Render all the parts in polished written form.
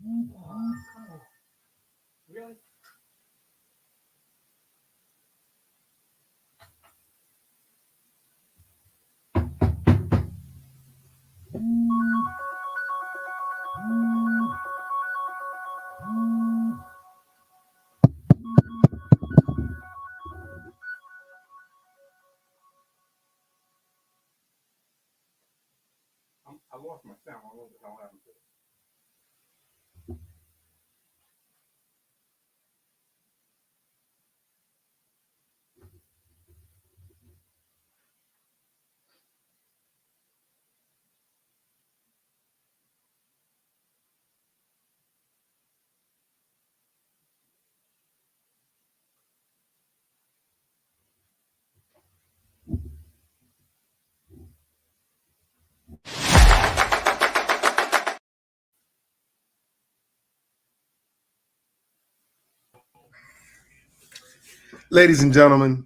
Really? I lost my sound. I don't know what the hell happened to it. Ladies and gentlemen,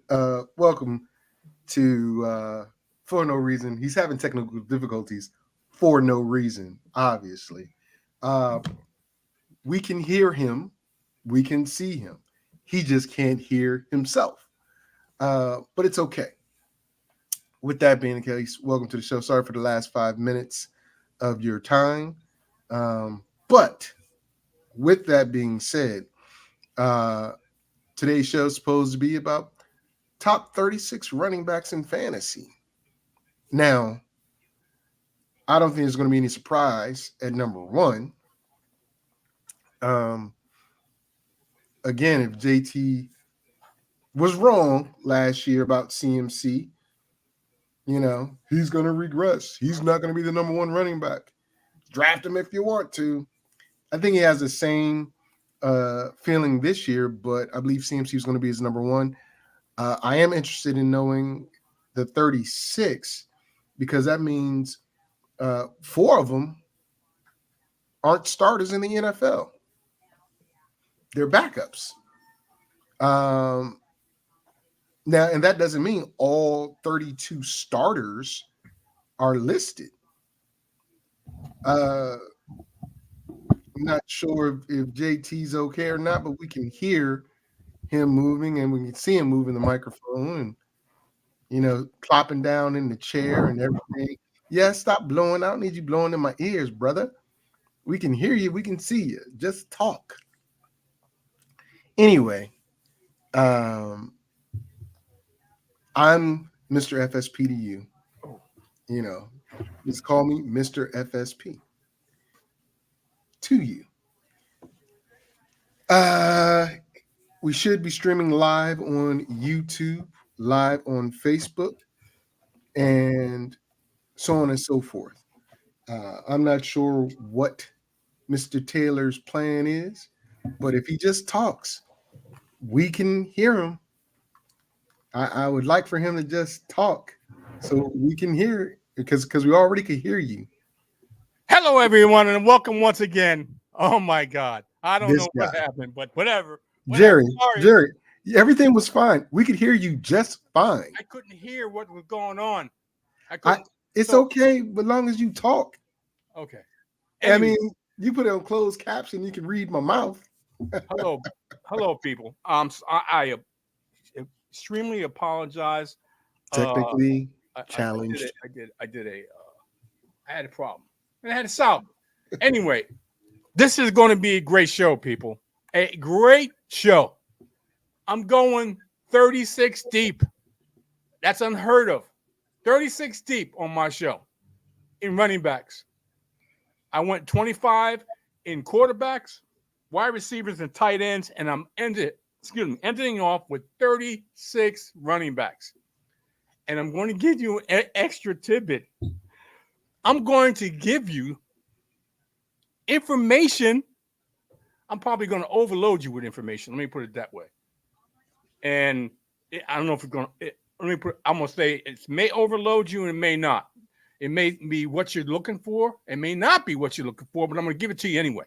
welcome to For No Reason. He's having technical difficulties for no reason, obviously. Uh, we can hear him, we can see him. He just can't hear himself. But it's okay. With that being the case, welcome to the show. Sorry for the last 5 minutes of your time. But with that being said, today's show is supposed to be about top 36 running backs in fantasy. Now, I don't think there's going to be any surprise at number one. Again, if JT was wrong last year about CMC, he's going to regress. He's not going to be the number one running back. Draft him if you want to. I think he has the same feeling this year, but I believe CMC is going to be his number one. I am interested in knowing the 36 because that means 4 of them aren't starters in the NFL. They're backups. Now, and that doesn't mean all 32 starters are listed. I'm not sure if JT's okay or not, but we can hear him moving and we can see him moving the microphone and, plopping down in the chair and everything. Yeah, stop blowing. I don't need you blowing in my ears, brother. We can hear you. We can see you. Just talk. Anyway, I'm Mr. FSP to you. Just call me Mr. FSP to you. We should be streaming live on YouTube, live on Facebook, and so on and so forth. I'm not sure what Mr. Taylor's plan is, but if he just talks, we can hear him. I would like for him to just talk so we can hear because we already could hear you. Hello, everyone, and welcome once again. Oh, my God. I don't know what guy. happened, but whatever. Jerry, Sorry. everything was fine. We could hear you just fine. I couldn't hear what was going on. It's okay, as long as you talk. Okay. Anyway. I mean, you put it on closed caption, you can read my mouth. Hello, people. I extremely apologize. Technically challenged. I had a problem, and I had to solve it. Anyway, this is going to be a great show, people. A great show. I'm going 36 deep. That's unheard of. 36 deep on my show in running backs. I went 25 in quarterbacks, wide receivers, and tight ends, and I'm ending off with 36 running backs. And I'm going to give you an extra tidbit. I'm going to give you information. I'm probably going to overload you with information. Let me put it that way. And I don't know if it's going to. I'm going to say it may overload you and it may not. It may be what you're looking for. It may not be what you're looking for, but I'm going to give it to you anyway.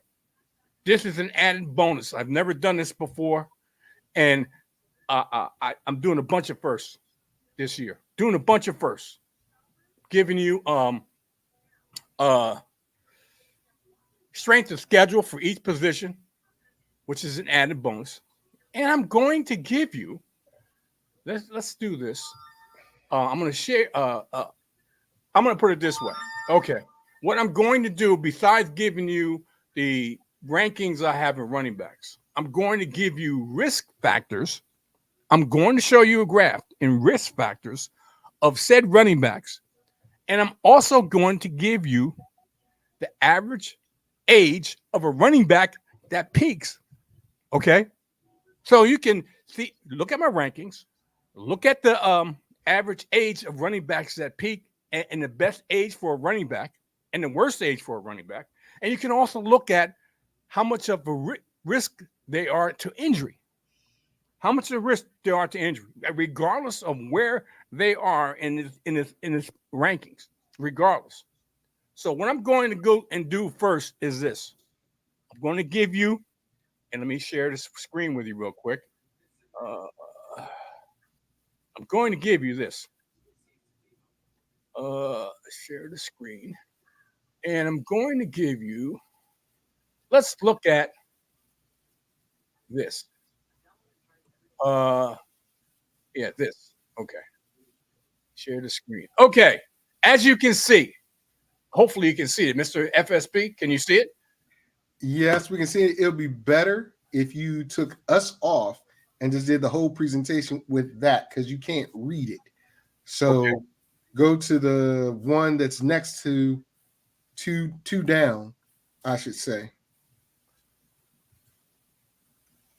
This is an added bonus. I've never done this before, and I'm doing a bunch of firsts this year. Doing a bunch of firsts. Giving you strength of schedule for each position, which is an added bonus. And I'm going to give you, let's do this. I'm going to share, I'm going to put it this way. Okay. What I'm going to do, besides giving you the rankings I have in running backs, I'm going to give you risk factors. I'm going to show you a graph in risk factors of said running backs. And I'm also going to give you the average age of a running back that peaks. Okay. So you can see, look at my rankings, look at the average age of running backs that peak and the best age for a running back and the worst age for a running back. And you can also look at how much of a risk they are to injury. How much of a risk they are to injury, regardless of where they are in this rankings, regardless. So what I'm going to go and do first is this. I'm going to give you, and let me share this screen with you real quick. I'm going to give you this. Share the screen. And I'm going to give you, let's look at this. Yeah, this. Okay. Share the screen. Okay. As you can see, hopefully you can see it. Mr. FSB, can you see it? Yes, we can see it. It'll be better if you took us off and just did the whole presentation with that because you can't read it. So go to the one that's next to two down, I should say.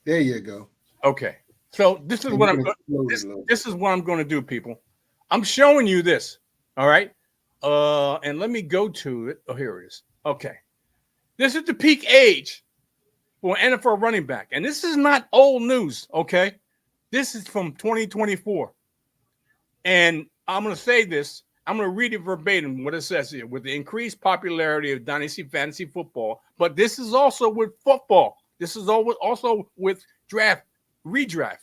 There you go. Okay. So this is what this is what I'm going to do, people. I'm showing you this. All right. And let me go to it. Oh, here it is. Okay. This is the peak age for an NFL running back. And this is not old news. Okay. This is from 2024. And I'm going to say this. I'm going to read it verbatim, what it says here. With the increased popularity of dynasty fantasy football, but this is also with football. This is also with redraft.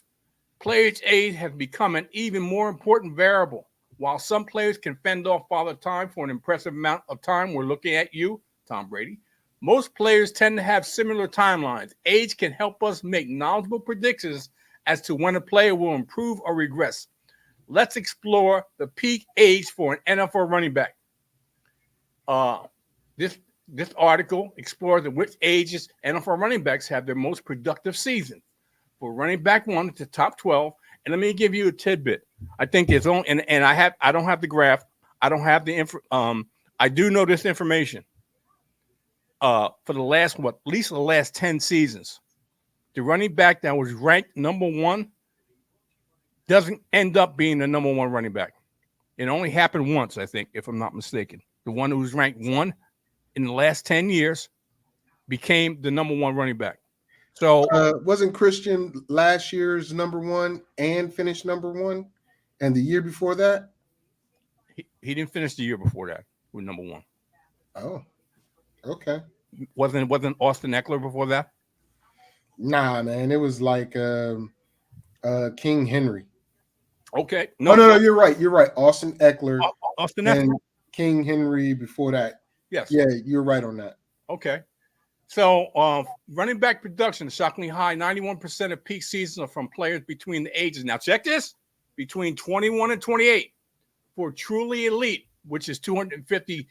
Players' age has become an even more important variable. While some players can fend off Father Time for an impressive amount of time, we're looking at you, Tom Brady. Most players tend to have similar timelines. Age can help us make knowledgeable predictions as to when a player will improve or regress. Let's explore the peak age for an NFL running back. This article explores at which ages NFL running backs have their most productive season. For running back one, it's the top 12. And let me give you a tidbit. I think it's on, and I don't have the graph. I don't have the info. I do know this information. For the last at least the last 10 seasons, the running back that was ranked number one doesn't end up being the number one running back. It only happened once, I think, if I'm not mistaken. The one who was ranked one in the last 10 years became the number one running back. So wasn't Christian last year's number one and finished number one? And the year before that? He didn't finish the year before that with number one. Oh, okay. Wasn't Austin Eckler before that? Nah, man. It was like King Henry. Okay. No, you're right. You're right. Austin Eckler. Austin Eckler. And King Henry before that. Yes. Yeah, you're right on that. Okay. So running back production, shockingly high, 91% of peak seasons are from players between the ages. Now check this, between 21 and 28. For truly elite, which is 250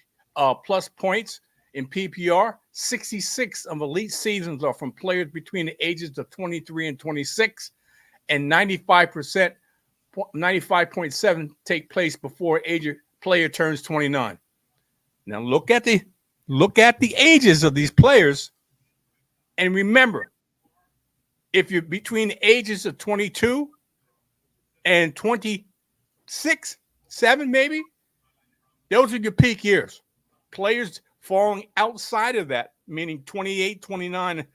plus points in PPR, 66 of elite seasons are from players between the ages of 23 and 26, and 95.7 take place before player turns 29. Now look at the ages of these players, and remember, if you're between the ages of 22 and 26, 7 maybe, those are your peak years. Players falling outside of that, meaning 28, 29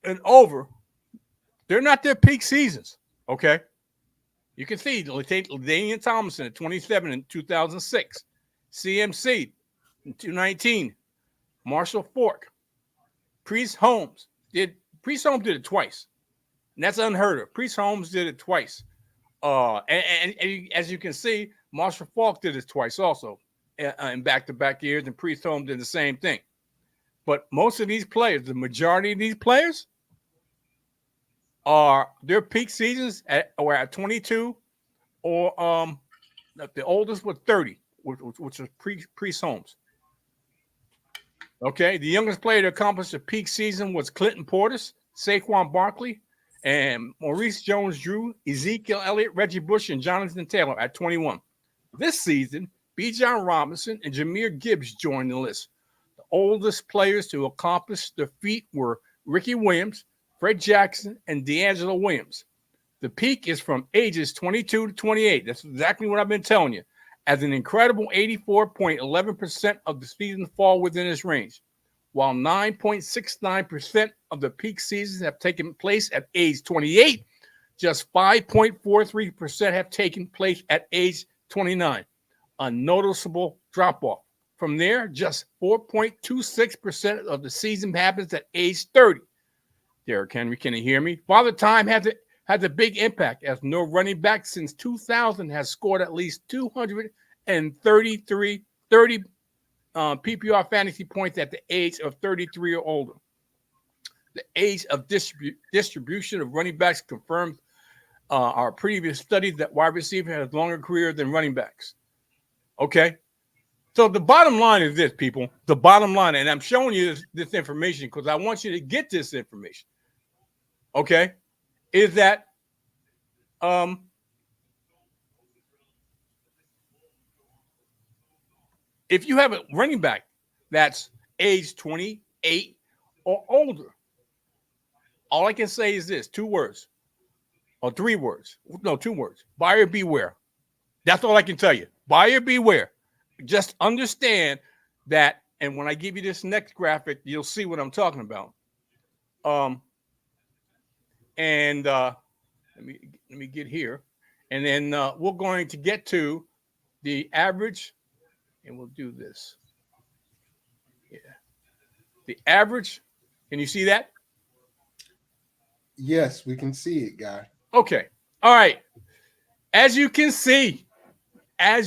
and over, they're not their peak seasons. Okay, you can see LaDainian Tomlinson at 27 in 2006, CMC in 2019. Marshall Faulk, Priest Holmes did it twice, and that's unheard of. Priest Holmes did it twice, and as you can see, Marshall Faulk did it twice also in back-to-back years, and Priest Holmes did the same thing. But most of these players, the majority of these players, are their peak seasons were at 22, or the oldest was 30, which was Priest Holmes. Okay, the youngest player to accomplish a peak season was Clinton Portis, Saquon Barkley, and Maurice Jones-Drew, Ezekiel Elliott, Reggie Bush, and Jonathan Taylor at 21. This season, Bijan Robinson and Jahmyr Gibbs joined the list. The oldest players to accomplish the feat were Ricky Williams, Fred Jackson, and D'Angelo Williams. The peak is from ages 22 to 28. That's exactly what I've been telling you. As an incredible 84.11% of the season fall within this range, while 9.69% of the peak seasons have taken place at age 28, just 5.43% have taken place at age 29, a noticeable drop-off. From there, just 4.26% of the season happens at age 30. Derrick Henry, can you hear me? Father Time has a big impact, as no running back since 2000 has scored at least 230 PPR fantasy points at the age of 33 or older. The age of distribution of running backs confirms our previous studies that wide receiver has a longer career than running backs. Okay? So the bottom line is this, people. The bottom line, and I'm showing you this information because I want you to get this information. Okay? Is that if you have a running back that's age 28 or older, all I can say is this: 2 words or 3 words. No, 2 words. Buyer beware. That's all I can tell you. Buyer beware. Just understand that. And when I give you this next graphic, you'll see what I'm talking about. Let me get here. And then we're going to get to the average, and we'll do this. Yeah. The average, can you see that? Yes, we can see it, guy. Okay. All right. As you can see, I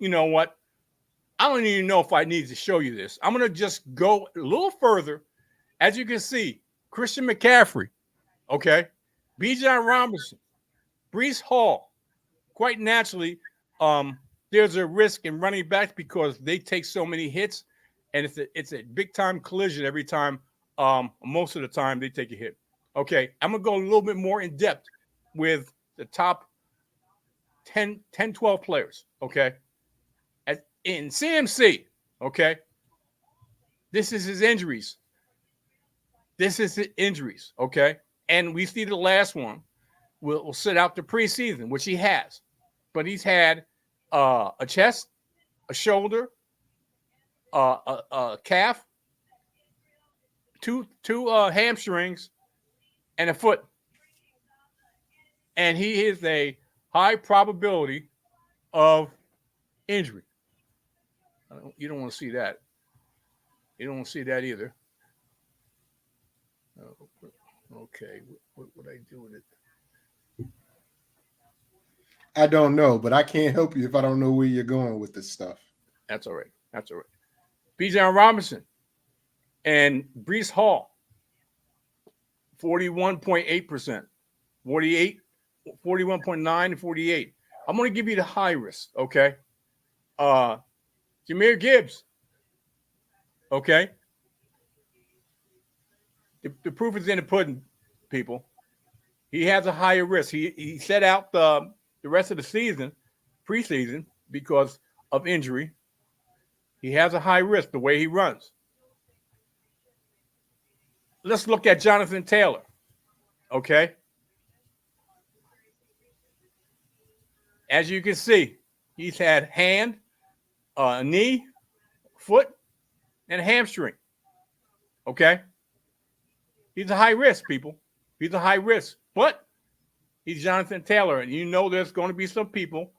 you know what? I don't even know if I need to show you this. I'm going to just go a little further. As you can see, Christian McCaffrey, okay, Bijan Robinson, Breece Hall. Quite naturally, there's a risk in running backs because they take so many hits, and it's a big time collision every time. Most of the time they take a hit. Okay, I'm gonna go a little bit more in depth with the top 10, 12 players. Okay, in CMC. Okay, this is his injuries. Okay, and we see the last one will sit out the preseason, which he has, but he's had a chest, a shoulder, a calf, two hamstrings, and a foot. And he is a high probability of injury. You don't want to see that. You don't want to see that either. Okay, what would I do with it? I don't know, but I can't help you if I don't know where you're going with this stuff. That's all right. Bijan Robinson and Breece Hall, 41.8%, 41.9 and 48. I'm going to give you the high risk, okay? Jahmyr Gibbs, okay? The proof is in the pudding, people. He has a higher risk. He set out the rest of the season, preseason, because of injury. He has a high risk the way he runs. Let's look at Jonathan Taylor, okay? As you can see, he's had hand, knee, foot, and hamstring, okay? He's a high risk, people. He's a high risk, but he's Jonathan Taylor, and you know there's going to be some people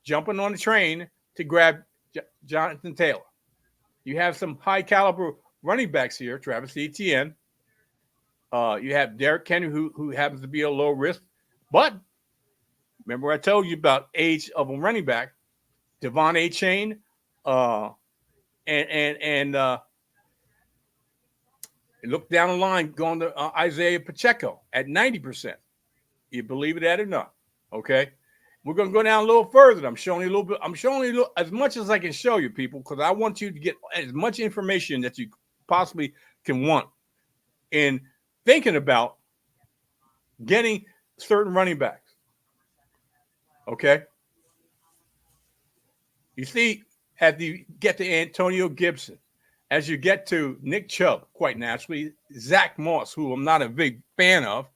jumping on the train to grab Jonathan Taylor. You have some high caliber running backs here, Travis Etienne. You have Derrick Henry, who happens to be a low risk, but remember I told you about age of a running back, Devon A. Chain, and Look down the line, going to Isaiah Pacheco at 90%. You believe it or not? Okay. We're going to go down a little further. I'm showing you a little bit. I'm showing you as much as I can show you, people, because I want you to get as much information that you possibly can want in thinking about getting certain running backs. Okay. You see, as you get to Antonio Gibson, as you get to Nick Chubb, quite naturally, Zach Moss, who I'm not a big fan of,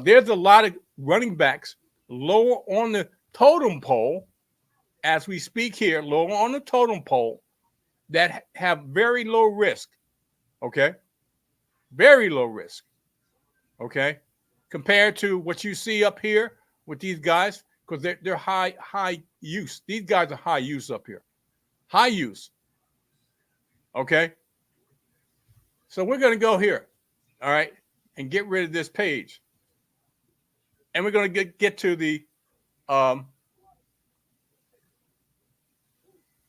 there's a lot of running backs lower on the totem pole as we speak here, lower on the totem pole that have very low risk. Okay. Very low risk. Okay. Compared to what you see up here with these guys, because they're high use. These guys are high use up here. High use. Okay. So we're going to go here. All right. And get rid of this page. And we're going to get to the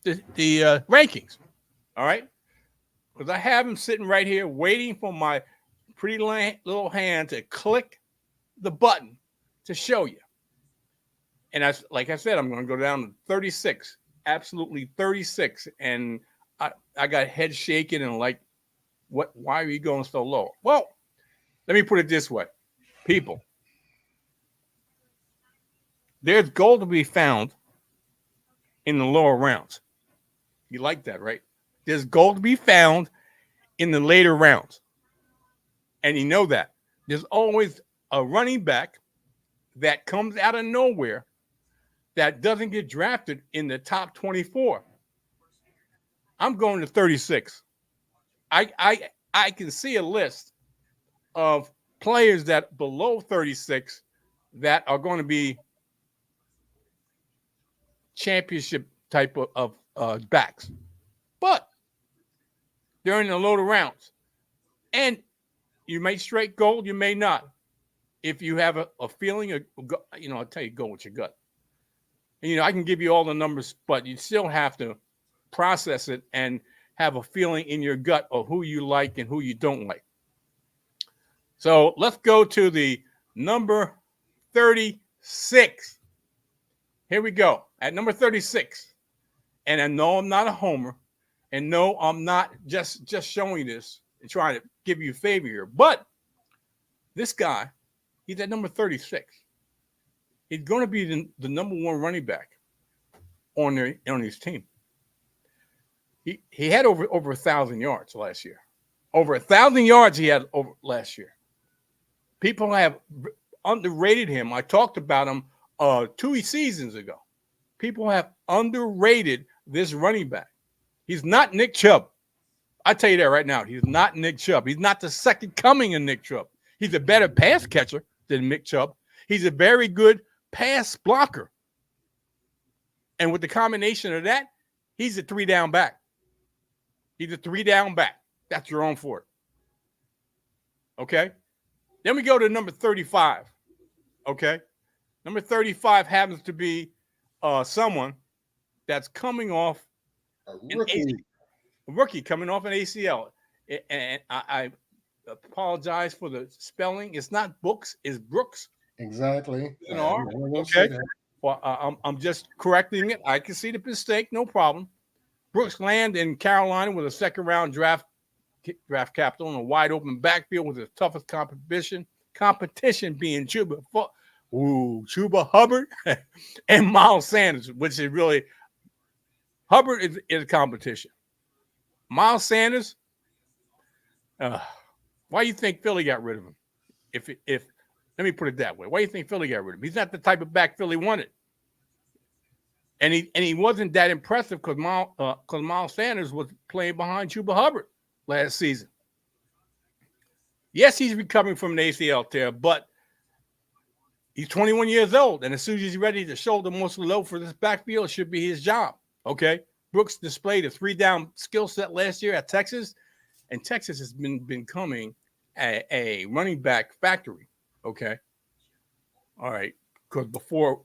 rankings. All right. Because I have them sitting right here waiting for my pretty little hand to click the button to show you. And like I said, I'm going to go down to 36, absolutely 36. And I got head shaking and like, what? Why are you going so low? Well, let me put it this way, people. There's gold to be found in the lower rounds. You like that, right? There's gold to be found in the later rounds. And you know that. There's always a running back that comes out of nowhere that doesn't get drafted in the top 24. I'm going to 36. I can see a list of players that below 36 that are going to be championship type of backs. But they're in the lower rounds. And you may straight gold, you may not. If you have a feeling, I'll tell you, go with your gut. And, I can give you all the numbers, but you still have to process it and have a feeling in your gut of who you like and who you don't like. So let's go to the number 36. Here we go. At number 36. And I know I'm not a homer. And no, I'm not just showing this and trying to give you a favor here. But this guy, he's at number 36. He's going to be the number one running back on his team. He had over 1,000 yards last year. Over 1,000 yards he had over last year. People have underrated him. I talked about him 2 seasons ago. People have underrated this running back. He's not Nick Chubb. I tell you that right now. He's not Nick Chubb. He's not the second coming of Nick Chubb. He's a better pass catcher than Nick Chubb. He's a very good pass blocker. And with the combination of that, he's a 3-down back. He's a 3-down back. That's your own for it. Okay? Then we go to number 35. Okay? Number 35 happens to be someone that's coming off a rookie coming off an ACL. And I apologize for the spelling. It's not Books, it's Brooks. Exactly. Okay. Well, I'm just correcting it. I can see the mistake, no problem. Brooks landed in Carolina with a second-round draft capital in a wide-open backfield with the toughest competition being Chuba Hubbard and Miles Sanders, which is really Hubbard is a competition. Miles Sanders, why do you think Philly got rid of him? If let me put it that way, why do you think Philly got rid of him? He's not the type of back Philly wanted. And he wasn't that impressive because Miles Sanders was playing behind Chuba Hubbard last season. Yes, he's recovering from an ACL tear, but he's 21 years old, and as soon as he's ready to shoulder most load for this backfield, it should be his job. Okay, Brooks displayed a 3-down skill set last year at Texas, and Texas has been becoming a running back factory. Okay, all right, because before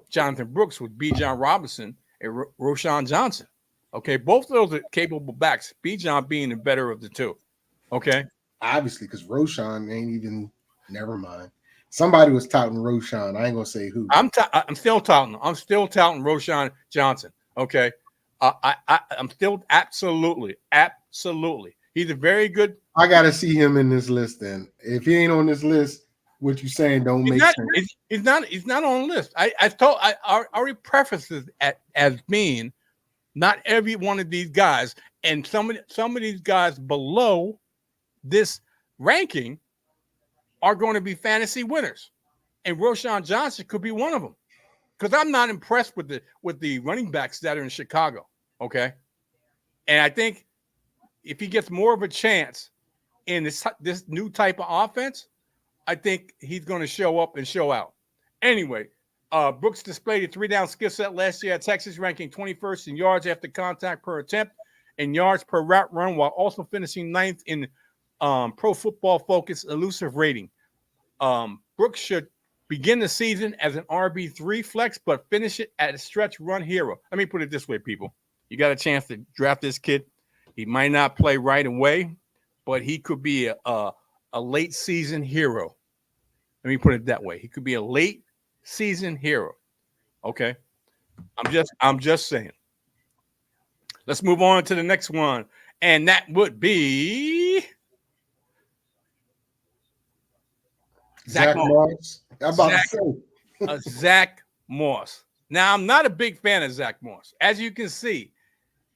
Jonathan Brooks was B. John Robinson and Roshan Johnson. Okay, both of those are capable backs. Bijan being the better of the two. Okay, Obviously, because Roshan ain't even. Never mind. Somebody was touting Roshan. I ain't gonna say who. I'm still touting. I'm still touting Roshan Johnson. Okay, I'm still absolutely. He's a very good. I gotta see him in this list. Then, if he ain't on this list, what you saying don't make sense. He's not on the list. I already prefaced this as being not every one of these guys, and some of these guys below this ranking are going to be fantasy winners, and Roshan Johnson could be one of them. Because I'm not impressed with the running backs that are in Chicago. Okay, and I think if he gets more of a chance in this new type of offense, I think he's going to show up and show out. Anyway, Brooks displayed a 3-down skill set last year at Texas, ranking 21st in yards after contact per attempt and yards per route run, while also finishing 9th in Pro Football Focus elusive rating. Brooks should begin the season as an RB3 flex, but finish it at a stretch run hero. Let me put it this way, people. You got a chance to draft this kid. He might not play right away, but he could be a late season hero. Let me put it that way. He could be a late season hero. Okay. I'm just saying. Let's move on to the next one. And that would be Zach Moss. I'm about to say. Zach Moss. Now, I'm not a big fan of Zach Moss. As you can see,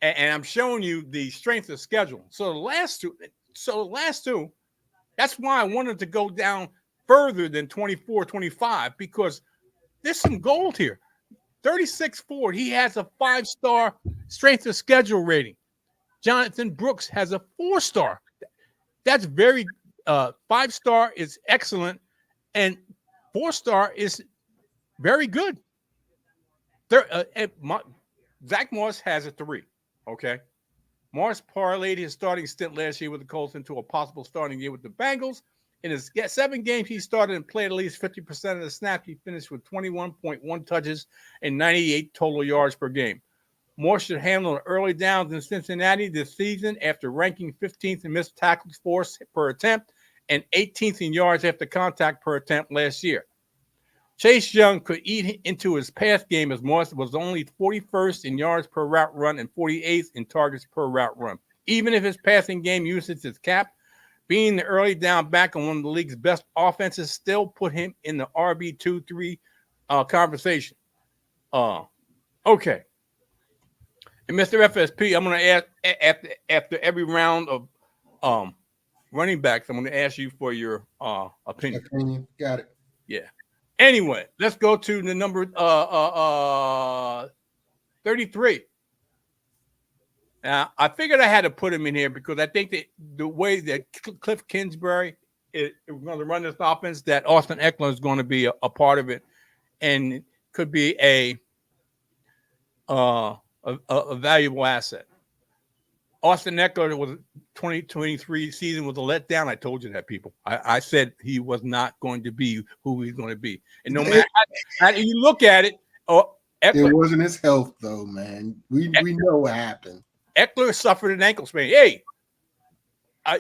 and I'm showing you the strength of schedule. So the last two, that's why I wanted to go down further than 24, 25, because there's some gold here. 36 Ford, he has a 5-star strength of schedule rating. Jonathan Brooks has a 4-star. That's very 5-star is excellent, and 4-star is very good. Zach Moss has a 3. Okay. Morris parlayed his starting stint last year with the Colts into a possible starting year with the Bengals. In his 7 games he started and played at least 50% of the snaps, he finished with 21.1 touches and 98 total yards per game. Morris should handle early downs in Cincinnati this season after ranking 15th in missed tackles force per attempt and 18th in yards after contact per attempt last year. Chase Young could eat into his pass game as Morris was only 41st in yards per route run and 48th in targets per route run. Even if his passing game usage is capped, being the early down back on one of the league's best offenses still put him in the RB2-3 conversation. Okay. And Mr. FSP, I'm going to ask after every round of running backs, I'm going to ask you for your opinion. Got it. Yeah. Anyway, let's go to the number 33. Now, I figured I had to put him in here because I think that the way that Cliff Kingsbury is going to run this offense, that Austin Eckler is going to be a part of it, and could be a valuable asset. Austin Eckler was 2023 season was a letdown. I told you that, people. I said he was not going to be who he's going to be. And no matter how you look at it, Eckler, it wasn't his health, though, man. We know what happened. Eckler suffered an ankle sprain. Hey,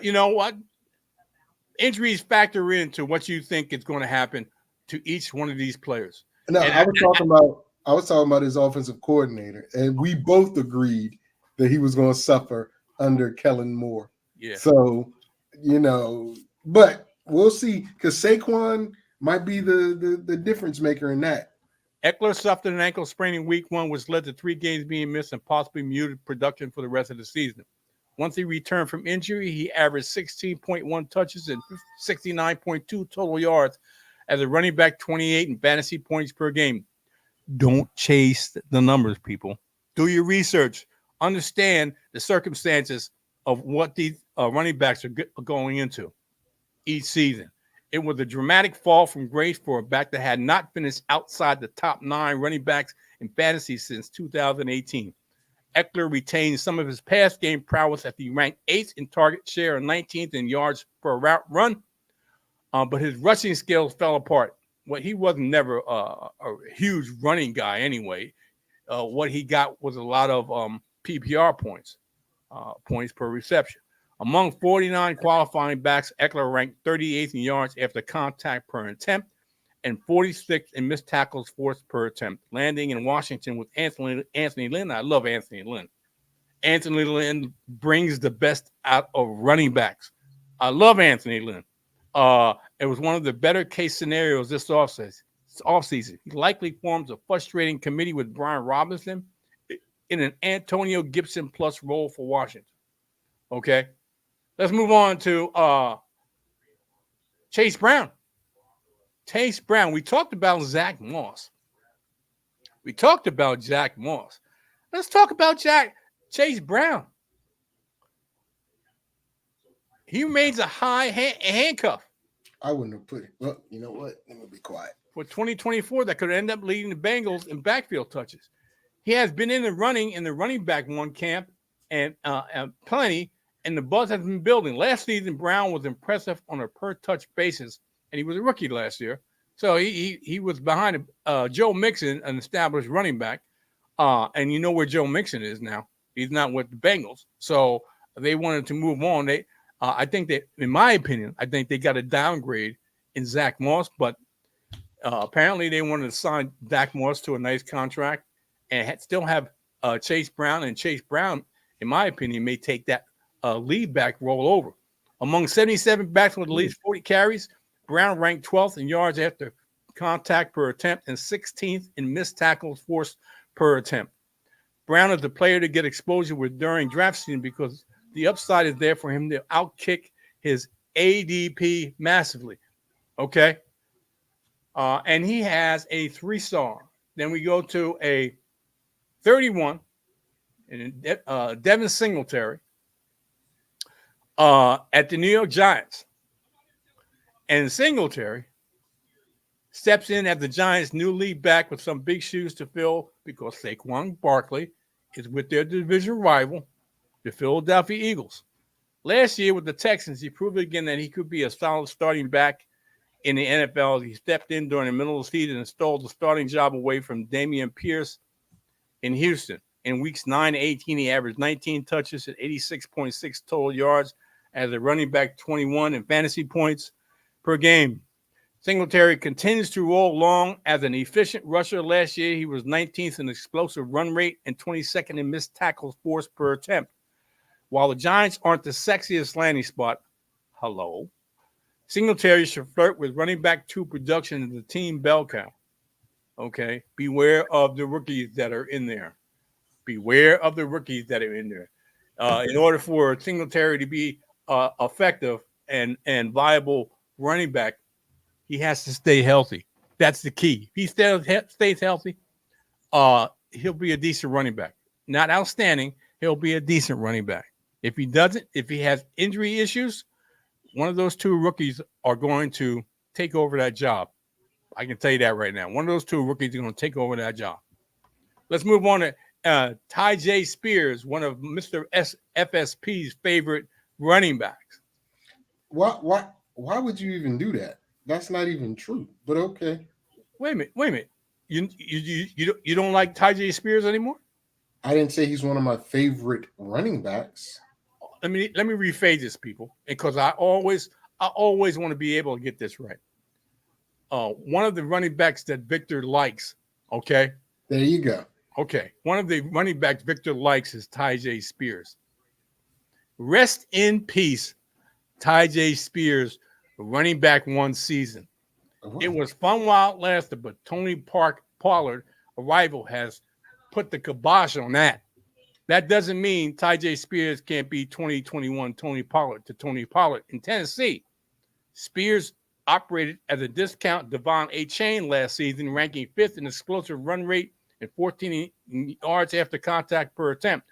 you know what? Injuries factor into what you think is going to happen to each one of these players. No, I was talking about his offensive coordinator, and we both agreed that he was going to suffer under Kellen Moore. Yeah. So, but we'll see, because Saquon might be the difference maker in that. Eckler suffered an ankle sprain in week 1, which led to 3 games being missed and possibly muted production for the rest of the season. Once he returned from injury, he averaged 16.1 touches and 69.2 total yards as a running back, 28 in fantasy points per game. Don't chase the numbers, people. Do your research. Understand the circumstances of what these running backs are going into each season. It was a dramatic fall from grace for a back that had not finished outside the top 9 running backs in fantasy since 2018. Eckler retained some of his pass game prowess as he ranked 8th in target share and 19th in yards per route run, but his rushing skills fell apart. Well, he was never a huge running guy anyway. What he got was a lot of PPR points, points per reception. Among 49 qualifying backs, Eckler ranked 38th in yards after contact per attempt and 46th in missed tackles forced per attempt, landing in Washington with Anthony Lynn. I love Anthony Lynn. Anthony Lynn brings the best out of running backs. I love Anthony Lynn. It was one of the better case scenarios this offseason. He likely forms a frustrating committee with Brian Robinson in an Antonio Gibson plus role for Washington. Okay. Let's move on to Chase Brown. Chase Brown. We talked about Zach Moss. Let's talk about Chase Brown. He remains a high handcuff. I wouldn't have put it. Well, you know what? Let me be quiet. For 2024, that could end up leading the Bengals in backfield touches. He has been in the running back one camp and plenty, and the buzz has been building. Last season, Brown was impressive on a per-touch basis, and he was a rookie last year. So he was behind Joe Mixon, an established running back. And you know where Joe Mixon is now. He's not with the Bengals. So they wanted to move on. I think that, in my opinion, I think they got a downgrade in Zach Moss, but apparently they wanted to sign Zach Moss to a nice contract and still have Chase Brown. And Chase Brown, in my opinion, may take that lead back role over. Among 77 backs with at least 40 carries, Brown ranked 12th in yards after contact per attempt and 16th in missed tackles forced per attempt. Brown is the player to get exposure with during draft season because the upside is there for him to outkick his ADP massively. Okay. And he has a 3-star. Then we go to a 31 and Devin Singletary at the New York Giants. And Singletary steps in as the Giants' new lead back with some big shoes to fill because Saquon Barkley is with their division rival, the Philadelphia Eagles. Last year with the Texans, he proved again that he could be a solid starting back in the NFL. He stepped in during the middle of the season and stole the starting job away from Dameon Pierce in Houston. In weeks 9 to 18, he averaged 19 touches at 86.6 total yards as a running back, 21 in fantasy points per game. Singletary continues to roll along as an efficient rusher. Last year, he was 19th in explosive run rate and 22nd in missed tackles forced per attempt. While the Giants aren't the sexiest landing spot, Singletary should flirt with running back 2 production in the team bell cow. Okay, beware of the rookies that are in there. In order for Singletary to be effective and viable running back, he has to stay healthy. That's the key. If he stays healthy, he'll be a decent running back. Not outstanding, he'll be a decent running back. If he doesn't, if he has injury issues, one of those 2 rookies are going to take over that job. I can tell you that right now. One of those 2 rookies are going to take over that job. Let's move on to Tyjae Spears, one of Mr. FSP's favorite running backs. Why would you even do that? That's not even true, but okay. Wait a minute. You don't like Tyjae Spears anymore? I didn't say he's one of my favorite running backs. Let me rephrase this, people, because I always want to be able to get this right. One of the running backs that Victor likes, okay? There you go. Okay. One of the running backs Victor likes is Tyjae Spears. Rest in peace, Tyjae Spears, running back 1 season. Oh. It was fun while it lasted, but Tony Pollard, a rival, has put the kibosh on that. That doesn't mean Tyjae Spears can't be 2021 Tony Pollard in Tennessee. Spears operated as a discount Devon A. Chain last season, ranking 5th in explosive run rate and 14 yards after contact per attempt.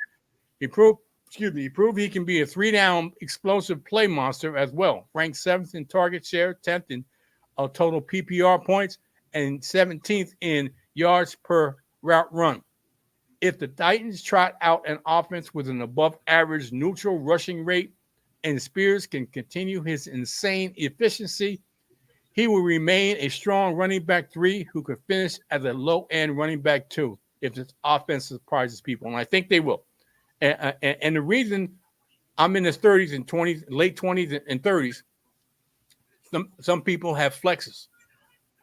He proved he can be a 3-down explosive play monster as well. Ranked 7th in target share, 10th in total PPR points, and 17th in yards per route run. If the Titans trot out an offense with an above-average neutral rushing rate and Spears can continue his insane efficiency, he will remain a strong running back 3 who could finish as a low-end running back 2 if this offense surprises people, and I think they will. And the reason I'm in the 30s and 20s, late 20s and 30s, some people have flexes.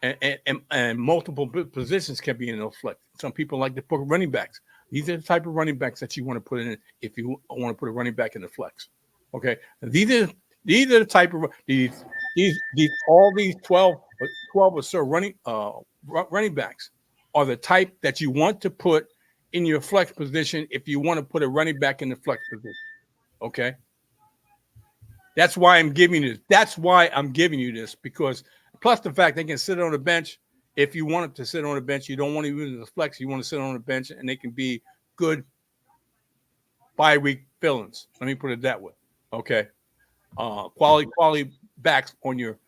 And multiple positions can be in those flex. Some people like to put running backs. These are the type of running backs that you want to put in if you want to put a running back in the flex. Okay, these are the type of these all these 12 or so running backs are the type that you want to put in your flex position if you want to put a running back in the flex position. Okay, that's why I'm giving you this. That's why I'm giving you this, because plus the fact they can sit on the bench. If you want them to sit on the bench, you don't want to use the flex. You want to sit on the bench, and they can be good bye-week fill-ins. Let me put it that way. Okay, quality backs on your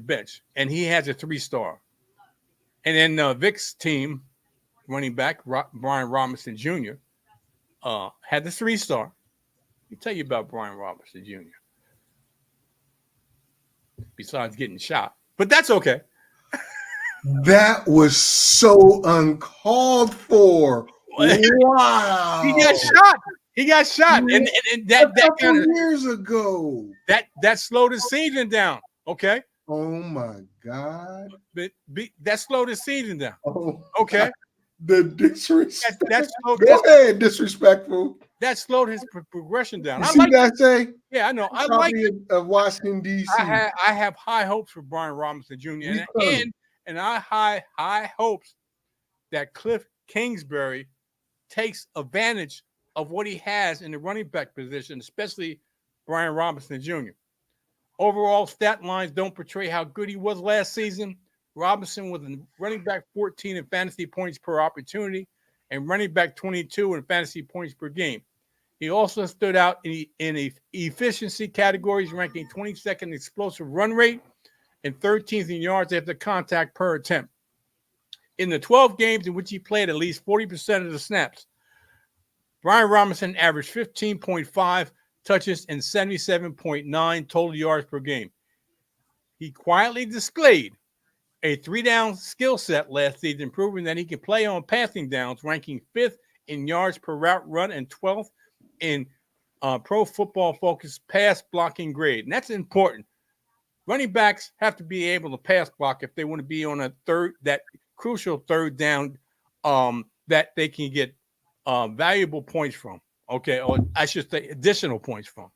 bench, and he has a 3-star. And then Vic's team running back Brian Robinson Jr. Had the 3-star. Let me tell you about Brian Robinson Jr. Besides getting shot, but that's okay. That was so uncalled for. Wow. He got shot. And that kind of years ago. That slowed his season down. Okay. Oh my God. But that slowed his season down. Oh, okay. The disrespect. Go ahead, disrespectful. That slowed his progression down. You see that say? Yeah, I know. I like it. Of Washington, D.C. I have high hopes for Brian Robinson Jr. And I high hopes that Cliff Kingsbury takes advantage of what he has in the running back position, especially Brian Robinson Jr. Overall stat lines don't portray how good he was last season. Robinson was running back 14 in fantasy points per opportunity and running back 22 in fantasy points per game. He also stood out in efficiency categories, ranking 22nd explosive run rate and 13th in yards after contact per attempt. In the 12 games in which he played at least 40% of the snaps, Brian Robinson averaged 15.5 touches and 77.9 total yards per game. He quietly displayed a 3-down skill set last season, proving that he can play on passing downs, ranking 5th in yards per route run and 12th in Pro Football Focus pass blocking grade. And that's important. Running backs have to be able to pass block if they want to be on that crucial third down that they can get valuable points from. Okay, or I should say additional points from.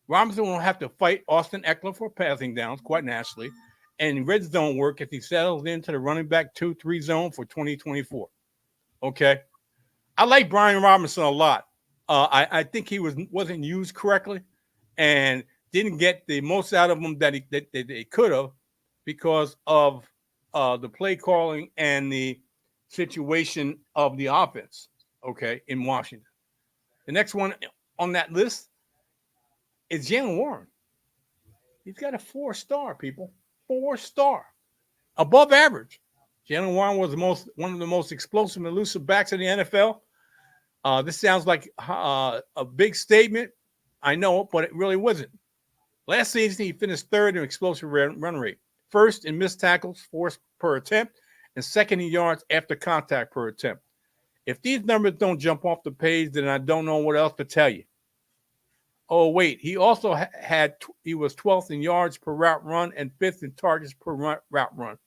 Robinson will have to fight Austin Eckler for passing downs quite naturally, and red zone work if he settles into the running back 2-3 zone for 2024. Okay, I like Brian Robinson a lot. I think he wasn't used correctly, and didn't get the most out of him that they could have because of the play calling and the situation of the offense. Okay, in Washington. The next one on that list is Jalen Warren. He's got a 4-star, people. 4-star. Above average. Jalen Warren was one of the most explosive and elusive backs in the NFL. This sounds like a big statement. I know, but it really wasn't. Last season, he finished 3rd in explosive run rate, 1st in missed tackles forced per attempt, and 2nd in yards after contact per attempt. If these numbers don't jump off the page, then I don't know what else to tell you. Oh, wait. He also he was 12th in yards per route run and 5th in targets per route run.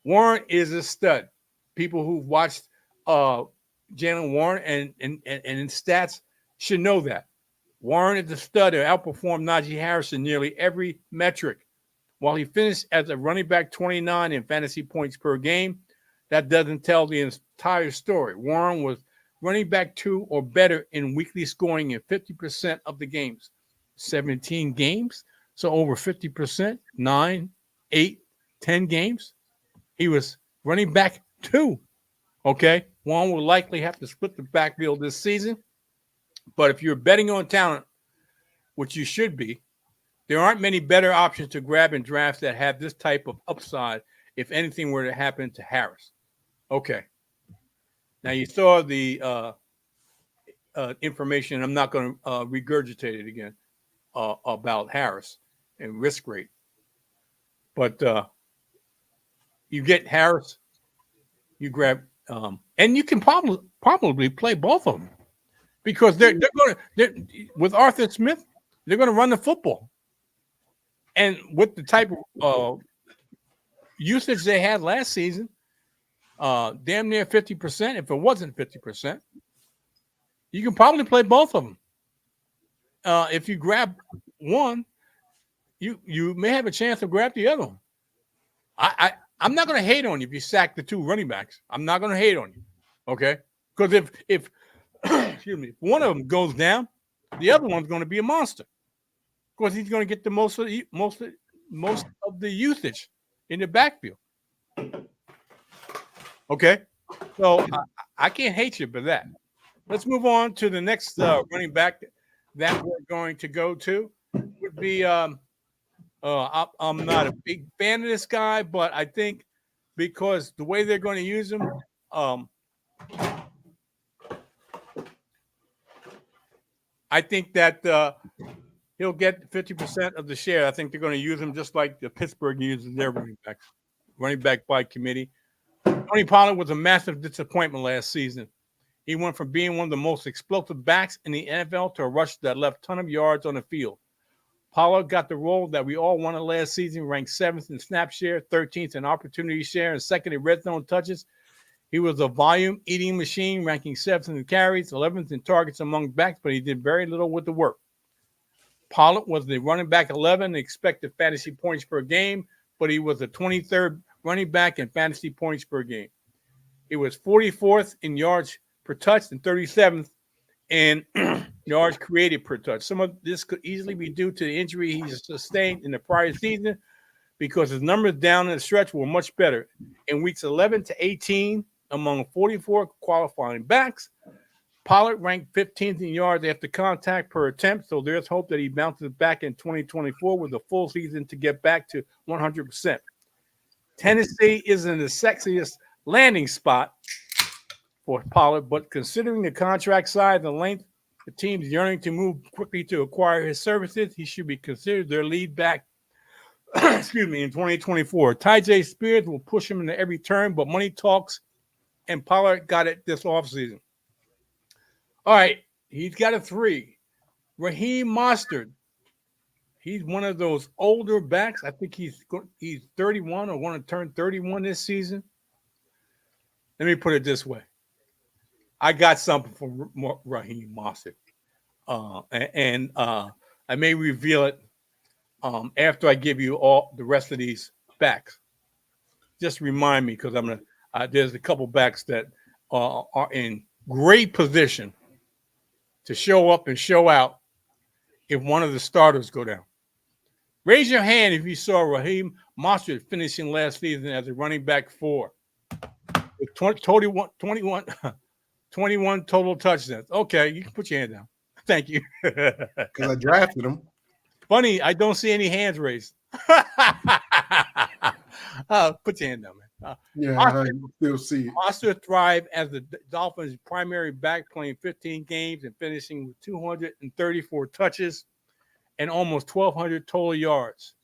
Warren is a stud. People who've watched Jalen Warren and in stats should know that. Warren is a stud who outperformed Najee Harris in nearly every metric. While he finished as a running back 29 in fantasy points per game, that doesn't tell the entire story. Warren was running back 2 or better in weekly scoring in 50% of the games. 17 games, so over 50%, 9, 8, 10 games. He was running back 2. Okay, Warren will likely have to split the backfield this season. But if you're betting on talent, which you should be, there aren't many better options to grab in drafts that have this type of upside if anything were to happen to Harris. Okay. Now you saw the information. I'm not going to regurgitate it again about Harris and risk rate. But you get Harris, you grab, and you can probably play both of them. because they're with Arthur Smith, they're going to run the football, and with the type of usage they had last season, damn near 50%. If it wasn't 50%, you can probably play both of them. If you grab one, you may have a chance to grab the other one. I'm not going to hate on you if you sack the two running backs. I'm not going to hate on you, okay? Because if excuse me, if one of them goes down, the other one's going to be a monster. Because he's going to get the most of the usage in the backfield. Okay, so I can't hate you for that. Let's move on to the next running back that we're going to go to. Would be I'm not a big fan of this guy, but I think because the way they're going to use him, I think that he'll get 50% of the share. I think they're going to use him just like the Pittsburgh uses their running back by committee. Tony Pollard was a massive disappointment last season. He went from being one of the most explosive backs in the NFL to a rusher that left a ton of yards on the field. Pollard got the role that we all wanted last season, ranked 7th in snap share, 13th in opportunity share, and 2nd in red zone touches. He was a volume-eating machine, ranking 7th in carries, 11th in targets among backs, but he did very little with the work. Pollard was the running back 11 expected fantasy points per game, but he was the 23rd running back in fantasy points per game. He was 44th in yards per touch and 37th in yards created per touch. Some of this could easily be due to the injury he sustained in the prior season because his numbers down in the stretch were much better. In weeks 11 to 18, among 44 qualifying backs, Pollard ranked 15th in yards after contact per attempt, so there's hope that he bounces back in 2024 with a full season to get back to 100%. Tennessee isn't the sexiest landing spot for Pollard, but considering the contract size and length, the team's yearning to move quickly to acquire his services, he should be considered their lead back in 2024. Tyjae Spears will push him into every turn, but money talks, and Pollard got it this offseason. All right, he's got a 3. Raheem Mostert. He's one of those older backs. I think he's 31 or going to turn 31 this season. Let me put it this way. I got something for Raheem Mostert. And I may reveal it after I give you all the rest of these backs. Just remind me because I'm going to there's a couple backs that are in great position to show up and show out if one of the starters go down. Raise your hand if you saw Raheem Mostert finishing last season as a running back 4 with 21 total touchdowns. Okay, you can put your hand down. Thank you. Because I drafted him. Funny, I don't see any hands raised. Put your hand down, man. I still see it. Mostert thrived as the Dolphins' primary back, playing 15 games and finishing with 234 touches and almost 1,200 total yards.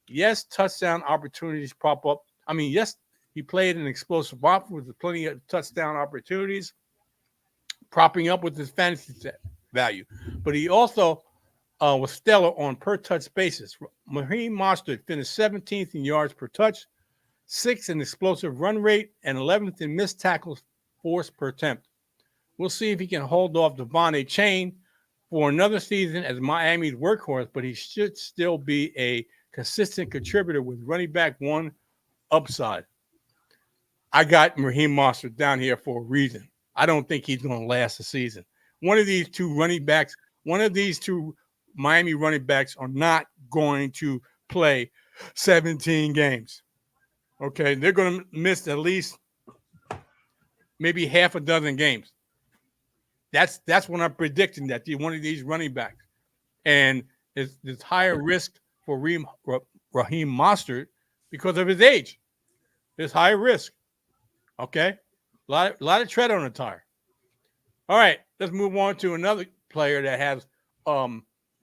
Yes, touchdown opportunities pop up. I mean, yes, he played an explosive offense with plenty of touchdown opportunities, propping up with his fantasy value. But he also was stellar on per-touch basis. Raheem Mostert finished 17th in yards per touch, 6th in explosive run rate, and 11th in missed tackles forced per attempt. We'll see if he can hold off Devon Chain for another season as Miami's workhorse, but he should still be a consistent contributor with running back 1 upside. I got Raheem Mostert down here for a reason. I don't think he's going to last the season. One of these two Miami running backs are not going to play 17 games. Okay, they're going to miss at least maybe half a dozen games. That's when I'm predicting that one of these running backs. And it's higher risk for Raheem Mostert because of his age. It's higher risk. Okay? A lot of tread on the tire. All right, let's move on to another player that has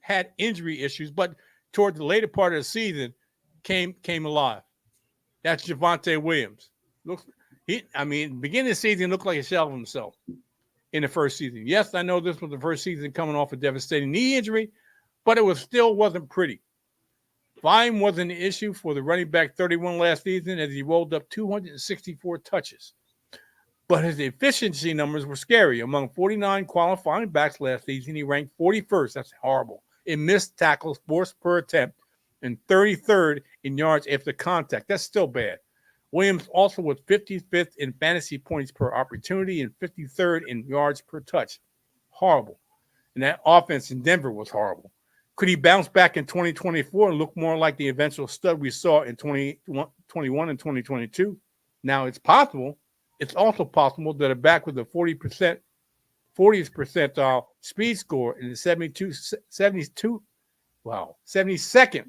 had injury issues, but toward the later part of the season came alive. That's Javonte Williams. Beginning of the season looked like a shell of himself. in the first season. Yes, I know this was the first season coming off a devastating knee injury, but it still wasn't pretty. Volume wasn't an issue for the running back 31 last season as he rolled up 264 touches. But his efficiency numbers were scary. Among 49 qualifying backs last season, he ranked 41st. That's horrible. In missed tackles, forced per attempt, and 33rd in yards after contact. That's still bad. Williams also was 55th in fantasy points per opportunity and 53rd in yards per touch. Horrible. And that offense in Denver was horrible. Could he bounce back in 2024 and look more like the eventual stud we saw in 2021 and 2022? Now, it's possible. It's also possible that a back with a 40th percentile speed score and a 72nd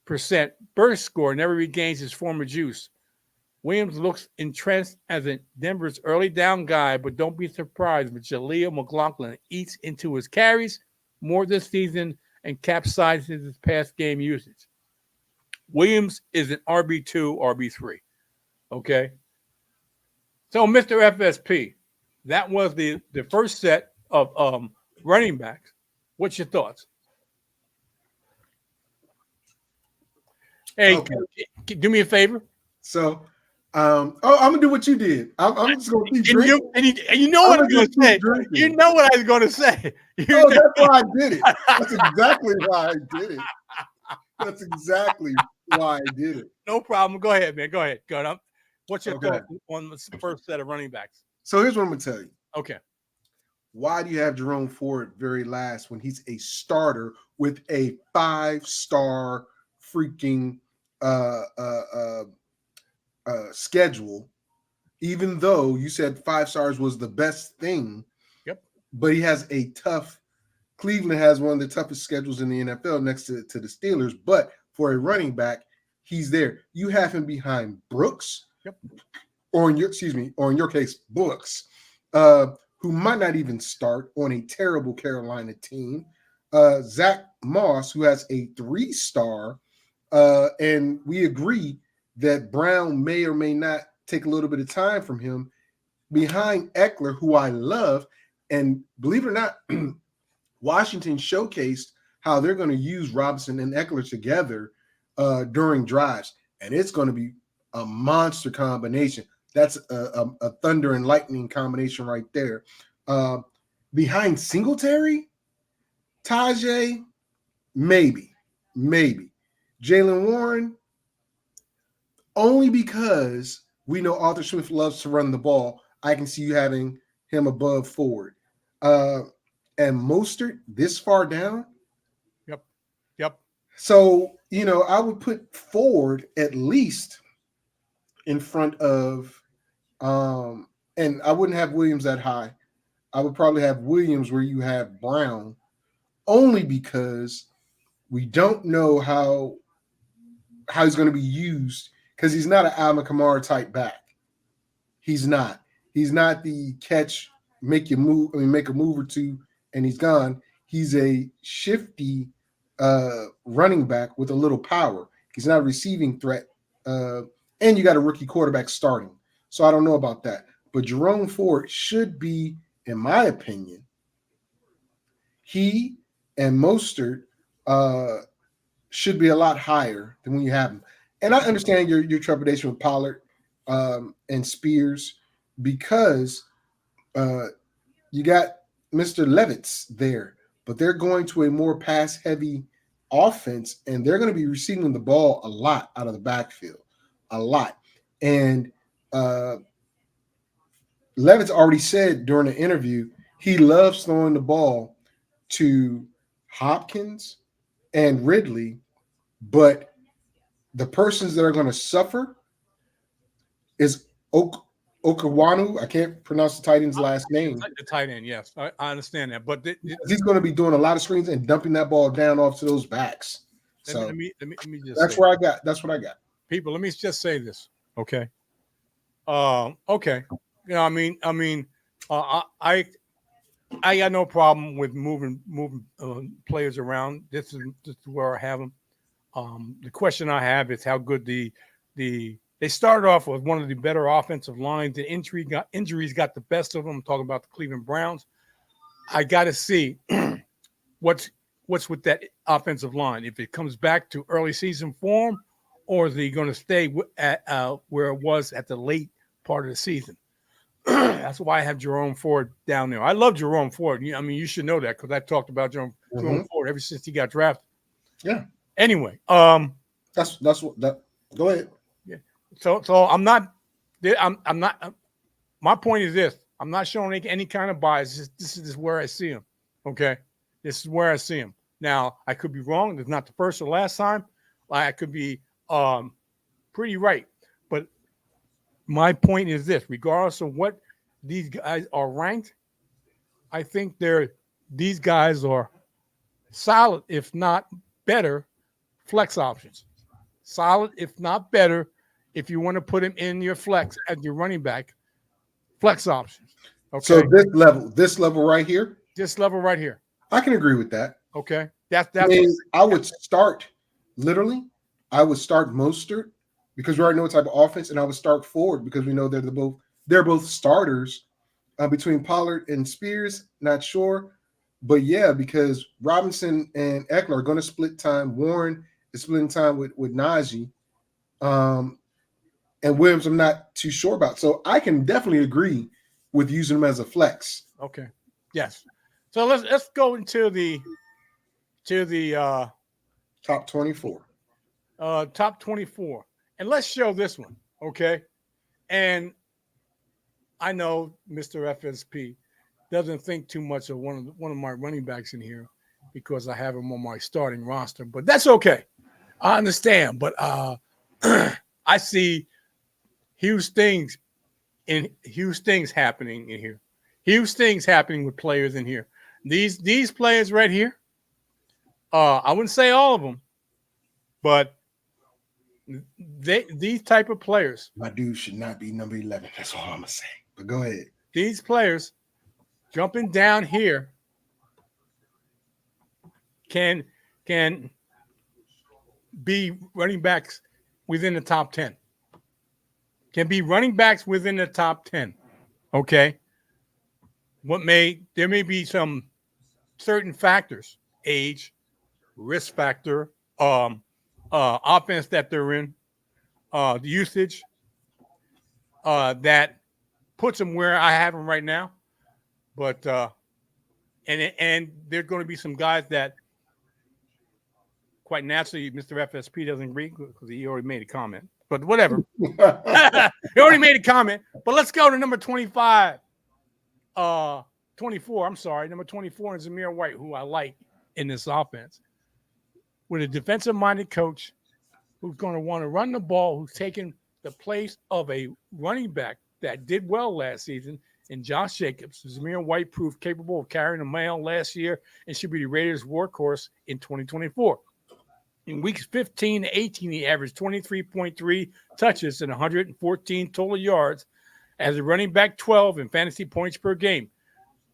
percent burst score never regains his former juice. Williams looks entrenched as a Denver's early down guy, but don't be surprised if Jaleel McLaughlin eats into his carries more this season and capsizes his past game usage. Williams is an RB2, RB3. Okay? So, Mr. FSP, that was the first set of running backs. What's your thoughts? Hey, Okay. do me a favor. So, I'm gonna do what you did. I'm just gonna keep drinking. And you know what I was going to say. Drinking. You know what I was going to say. Oh, that's why I did it. That's exactly why I did it. That's exactly why I did it. No problem. Go ahead, man. Go ahead. Go ahead. What's your Okay. thought on the first set of running backs? So here's what I'm gonna tell you. Okay. Why do you have Jerome Ford very last when he's a starter with a 5-star freaking schedule? Even though you said 5 stars was the best thing, Yep. But he has a tough. Cleveland has one of the toughest schedules in the NFL next to the Steelers. But for a running back, he's there. You have him behind Brooks, yep, or in your case, Brooks, who might not even start on a terrible Carolina team. Zach Moss, who has a 3-star, and we agree that Brown may or may not take a little bit of time from him. Behind Eckler, who I love, and believe it or not, Washington showcased how they're going to use Robinson and Eckler together during drives, and it's going to be a monster combination. That's a thunder and lightning combination right there. Behind Singletary, Tajay, maybe. Jalen Warren, only because we know Arthur Smith loves to run the ball. I can see you having him above Ford. And Mostert this far down. Yep. So, I would put Ford at least in front of, and I wouldn't have Williams that high. I would probably have Williams where you have Brown, only because we don't know how he's going to be used, because he's not an Alvin Kamara type back. He's not. He's not the catch, make a move or two, and he's gone. He's a shifty running back with a little power. He's not a receiving threat. And you got a rookie quarterback starting. So I don't know about that. But Jerome Ford should be, in my opinion, he and Mostert should be a lot higher than when you have him. And I understand your trepidation with Pollard and Spears, because you got Mr. Levitz there, but they're going to a more pass-heavy offense, and they're going to be receiving the ball a lot out of the backfield, a lot. And Levitz already said during the interview he loves throwing the ball to Hopkins and Ridley, but the persons that are going to suffer is Okawanu. I can't pronounce the tight end's last name. The tight end, yes. I understand that. But he's going to be doing a lot of screens and dumping that ball down off to those backs. So let me just that's what I got. People, let me just say this, okay? Okay. I got no problem with moving players around. This is where I have them. The question I have is how good they They started off with one of the better offensive lines. The injuries got the best of them. I'm talking about the Cleveland Browns. I got to see what's with that offensive line. If it comes back to early season form, or is he going to stay at where it was at the late part of the season? That's why I have Jerome Ford down there. I love Jerome Ford. I mean, you should know that because I've talked about Jerome Ford ever since he got drafted. Yeah. Anyway, that's what that. Go ahead. Yeah. So I'm not. My point is this: I'm not showing any kind of bias. This is where I see him. Okay, this is where I see him. Now I could be wrong. It's not the first or last time. I could be pretty right. But my point is this: regardless of what these guys are ranked, I think these guys are solid, if not better, flex options. Solid, if not better, if you want to put him in your flex as your running back, flex options. Okay. So this level right here, I can agree with that. Okay. That's I would start Mostert because we already know what type of offense, and I would start Ford because we know they're both starters between Pollard and Spears. Not sure, but yeah, because Robinson and Eckler are going to split time. Warren is splitting time with Najee, and Williams I'm not too sure about. So I can definitely agree with using him as a flex. Okay. Yes. So let's go into the top 24. Top 24. And let's show this one, okay? And I know Mr. FSP doesn't think too much of one of my running backs in here because I have him on my starting roster, but that's okay. I understand, but I see huge things happening in here. Huge things happening with players in here. These players right here, I wouldn't say all of them, but these type of players. My dude should not be number 11. That's all I'm gonna say. But go ahead. These players jumping down here can be running backs within the top 10. Can be running backs within the top 10. Okay. There may be some certain factors, age, risk factor, offense that they're in, the usage, that puts them where I have them right now. But and there are going to be some guys that quite naturally Mr. FSP doesn't agree because he already made a comment. But whatever. He already made a comment. But let's go to number 25. 24, I'm sorry. Number 24 is Zamir White, who I like in this offense. With a defensive-minded coach who's going to want to run the ball, who's taking the place of a running back that did well last season in Josh Jacobs. Zamir White proved capable of carrying the mail last year and should be the Raiders' workhorse in 2024. In weeks 15 to 18, he averaged 23.3 touches and 114 total yards as a running back 12 in fantasy points per game.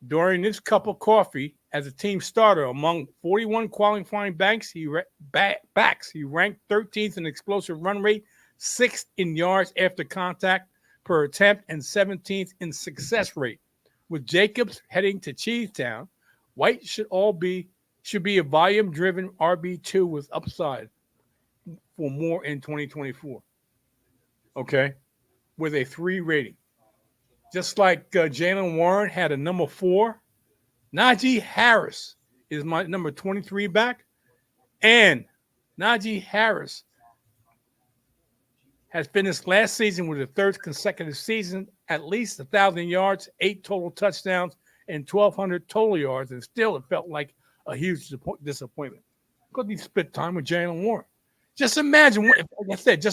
During this cup of coffee, as a team starter among 41 qualifying backs, he ranked 13th in explosive run rate, 6th in yards after contact per attempt, and 17th in success rate. With Jacobs heading to Cheesetown, White should be a volume-driven RB2 with upside for more in 2024. Okay? With a 3 rating. Just like Jalen Warren had a number 4, Najee Harris is my number 23 back. And Najee Harris has finished last season with a third consecutive season, at least 1,000 yards, 8 total touchdowns, and 1,200 total yards. And still it felt like a huge disappointment because he split time with Jalen Warren. Just imagine, like I said,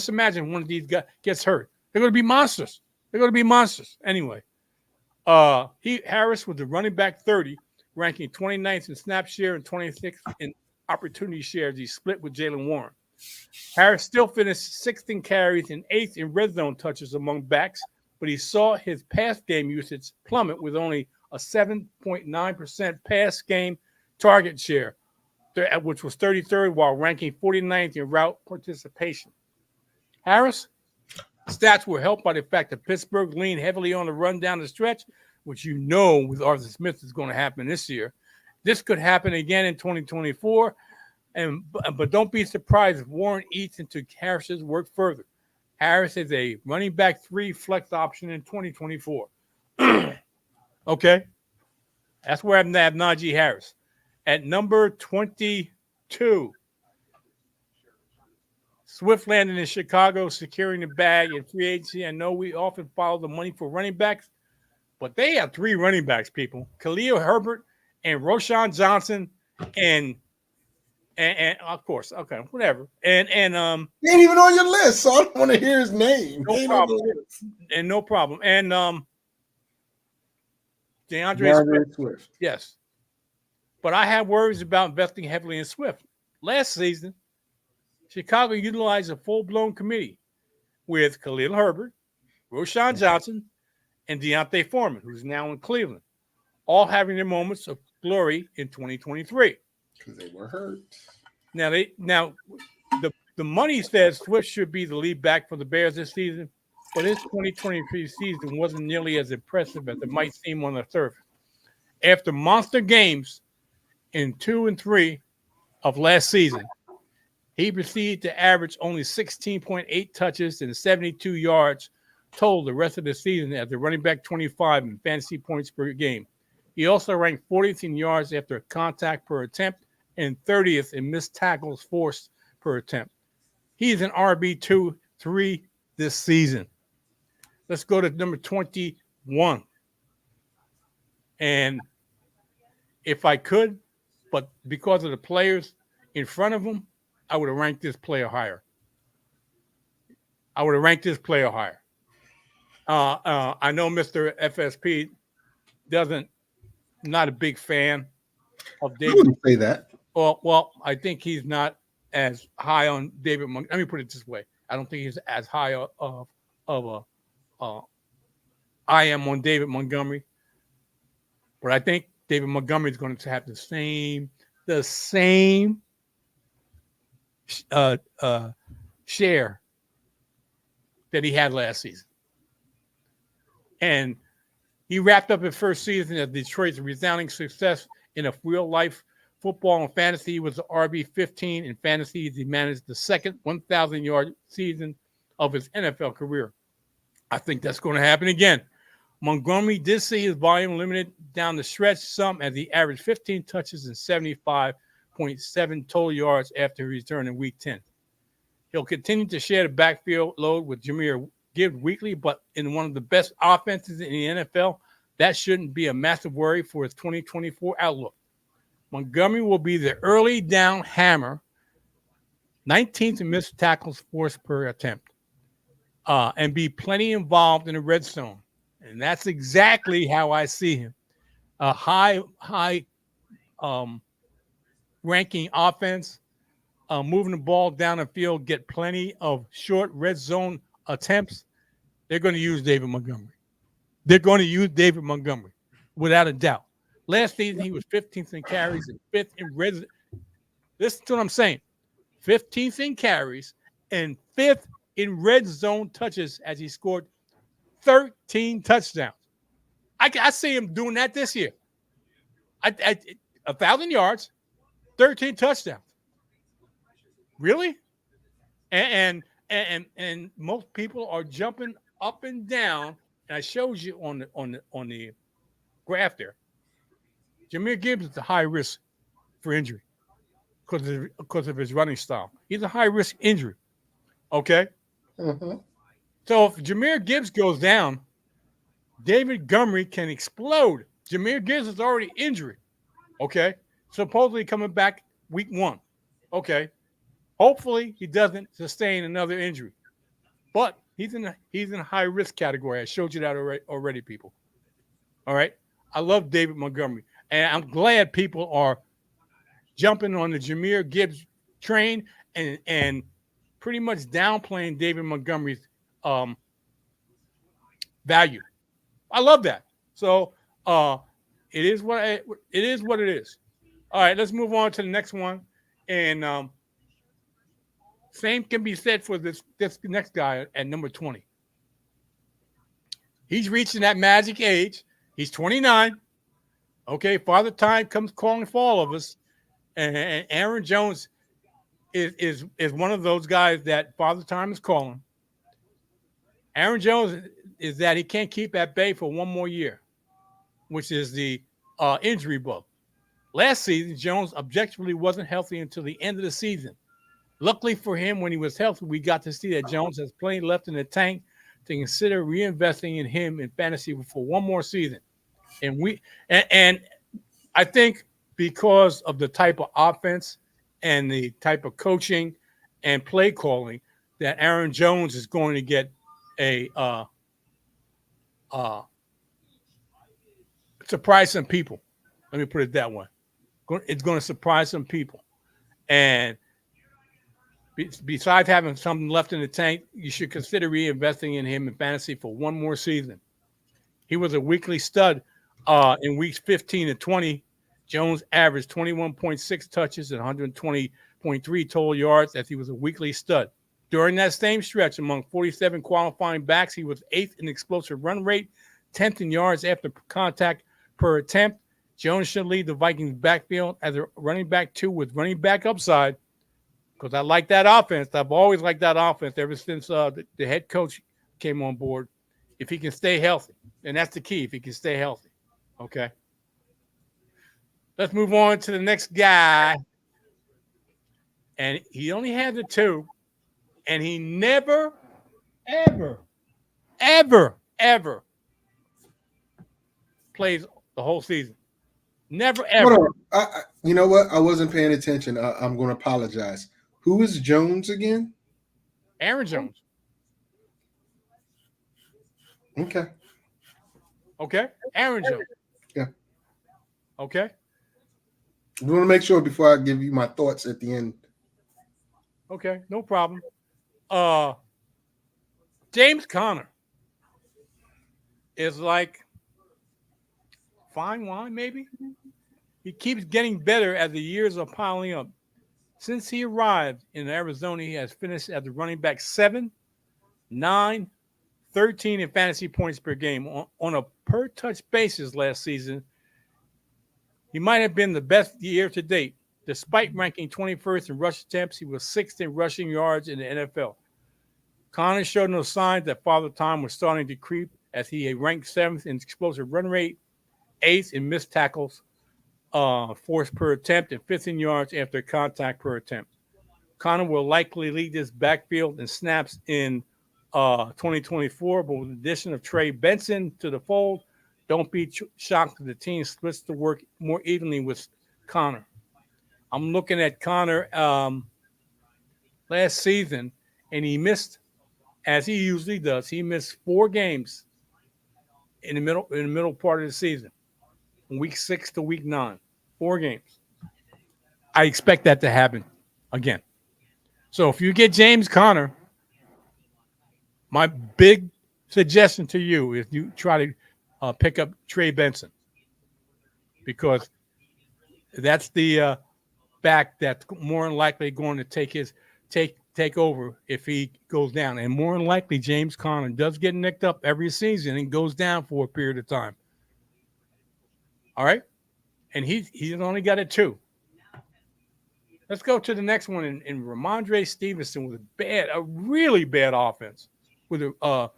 one of these guys gets hurt. They're going to be monsters. Anyway, Harris was the running back 30, ranking 29th in snap share and 26th in opportunity share as he split with Jalen Warren. Harris still finished 6th in carries and 8th in red zone touches among backs, but he saw his pass game usage plummet with only a 7.9% pass game target share, which was 33rd, while ranking 49th in route participation. Harris? Stats were helped by the fact that Pittsburgh leaned heavily on the run down the stretch, which with Arthur Smith is going to happen this year. This could happen again in 2024, but don't be surprised if Warren eats into Harris's work further. Harris is a running back 3 flex option in 2024. Okay? That's where I'm at Najee Harris. At number 22, Swift landed in Chicago, securing the bag in free agency. I know we often follow the money for running backs, but they have 3 running backs, people. Khalil Herbert and Roschon Johnson and of course, okay, whatever. And he ain't even on your list, so I don't want to hear his name. No problem. And no problem. And DeAndre Swift. Yes. But I have worries about investing heavily in Swift. Last season, Chicago utilized a full-blown committee with Khalil Herbert, Roschon Johnson, and Deontay Foreman, who's now in Cleveland, all having their moments of glory in 2023. Because they were hurt. Now the money says Swift should be the lead back for the Bears this season, but his 2023 season wasn't nearly as impressive as it might seem on the surface. After monster games in 2 and 3 of last season, he proceeded to average only 16.8 touches and 72 yards total the rest of the season as a running back 25 in fantasy points per game. He also ranked 40th in yards after contact per attempt and 30th in missed tackles forced per attempt. He's an RB2-3 this season. Let's go to number 21. And if I could, but because of the players in front of him, I would have ranked this player higher. I know Mr. FSP not a big fan of David. I wouldn't say that. Well, I think he's not as high on David Montgomery. Let me put it this way. I don't think he's as high I am on David Montgomery. But I think David Montgomery is going to have the same share that he had last season. And he wrapped up his first season as Detroit's resounding success in a real-life football and fantasy. He was the RB15 in fantasy as he managed the second 1,000-yard season of his NFL career. I think that's going to happen again. Montgomery did see his volume limited down the stretch some as he averaged 15 touches and 75.7 total yards after he returned in Week 10. He'll continue to share the backfield load with Jahmyr Gibbs weekly, but in one of the best offenses in the NFL, that shouldn't be a massive worry for his 2024 outlook. Montgomery will be the early down hammer, 19th in missed tackles forced per attempt, and be plenty involved in the red zone. And that's exactly how I see him. A high ranking offense, moving the ball down the field, get plenty of short red zone attempts. They're going to use David Montgomery. Without a doubt. Last season, he was 15th in carries and 5th in red zone. Listen to what I'm saying. 15th in carries and 5th in red zone touches as he scored 13 touchdowns. I see him doing that this year. 1,000 yards, 13 touchdowns. Really? And most people are jumping up and down. And I showed you on the graph there. Jahmyr Gibbs is a high risk for injury because of his running style. He's a high risk injury. Okay. Mm-hmm. So if Jahmyr Gibbs goes down, David Montgomery can explode. Jahmyr Gibbs is already injured. Okay. Supposedly coming back week 1. Okay. Hopefully he doesn't sustain another injury. But he's in a high risk category. I showed you that already, people. All right. I love David Montgomery. And I'm glad people are jumping on the Jahmyr Gibbs train and pretty much downplaying David Montgomery's value. I love that. So it is what it is. All right, let's move on to the next one. And same can be said for this next guy at number 20, He's reaching that magic age. He's 29. Okay, Father Time comes calling for all of us, and Aaron Jones is one of those guys that Father Time is calling. Aaron Jones is that he can't keep at bay for one more year, which is the injury bug. Last season, Jones objectively wasn't healthy until the end of the season. Luckily for him, when he was healthy, we got to see that Jones has plenty left in the tank to consider reinvesting in him in fantasy for one more season. And I think because of the type of offense and the type of coaching and play calling that Aaron Jones is going to get a surprise some people. Let me put it that way. It's going to surprise some people. And besides having something left in the tank, you should consider reinvesting in him in fantasy for one more season. He was a weekly stud in weeks 15 and 20. Jones averaged 21.6 touches and 120.3 total yards as he was a weekly stud. During that same stretch, among 47 qualifying backs, he was 8th in explosive run rate, 10th in yards after contact per attempt. Jones should lead the Vikings backfield as a running back 2 with running back upside, because I like that offense. I've always liked that offense ever since the head coach came on board. If he can stay healthy, and that's the key, if he can stay healthy. Okay. Let's move on to the next guy. And he only had the 2, and he never, ever plays the whole season. Never, ever. Hold on. You know what? I wasn't paying attention. I'm going to apologize. Who is Jones again? Aaron Jones. Okay. Aaron Jones. Yeah. Okay. I want to make sure before I give you my thoughts at the end. Okay, no problem. James Conner is like fine wine, maybe. He keeps getting better as the years are piling up. Since he arrived in Arizona, he has finished as the running back 7, 9, 13 in fantasy points per game. On a per-touch basis last season, he might have been the best year to date. Despite ranking 21st in rush attempts, he was 6th in rushing yards in the NFL. Conner showed no signs that Father Time was starting to creep, as he ranked 7th in explosive run rate, 8th in missed tackles, forced per attempt, and 5th in yards after contact per attempt. Conner will likely lead this backfield in snaps in 2024, but with the addition of Trey Benson to the fold, don't be shocked if the team splits the work more evenly with Conner. I'm looking at Conner last season, and he missed, as he usually does, he missed 4 games in the middle part of the season, from week 6 to week 9, 4 games. I expect that to happen again. So if you get James Conner, my big suggestion to you is you try to pick up Trey Benson, because that's the back that's more than likely going to take over if he goes down. And more than likely, James Conner does get nicked up every season and goes down for a period of time. All right? And he's only got a 2. Let's go to the next one in Ramondre Stevenson with a really bad offense, with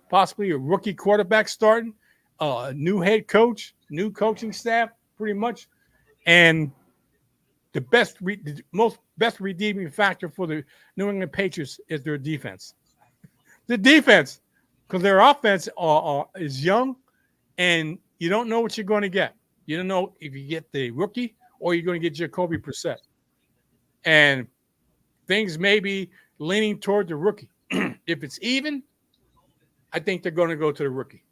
possibly a rookie quarterback starting, new head coach, new coaching staff, pretty much. And the best redeeming factor for the New England Patriots is their defense. The defense, because their offense is young, and you don't know what you're going to get. You don't know if you get the rookie or you're going to get Jacoby Brissett. And things may be leaning toward the rookie. If it's even, I think they're going to go to the rookie.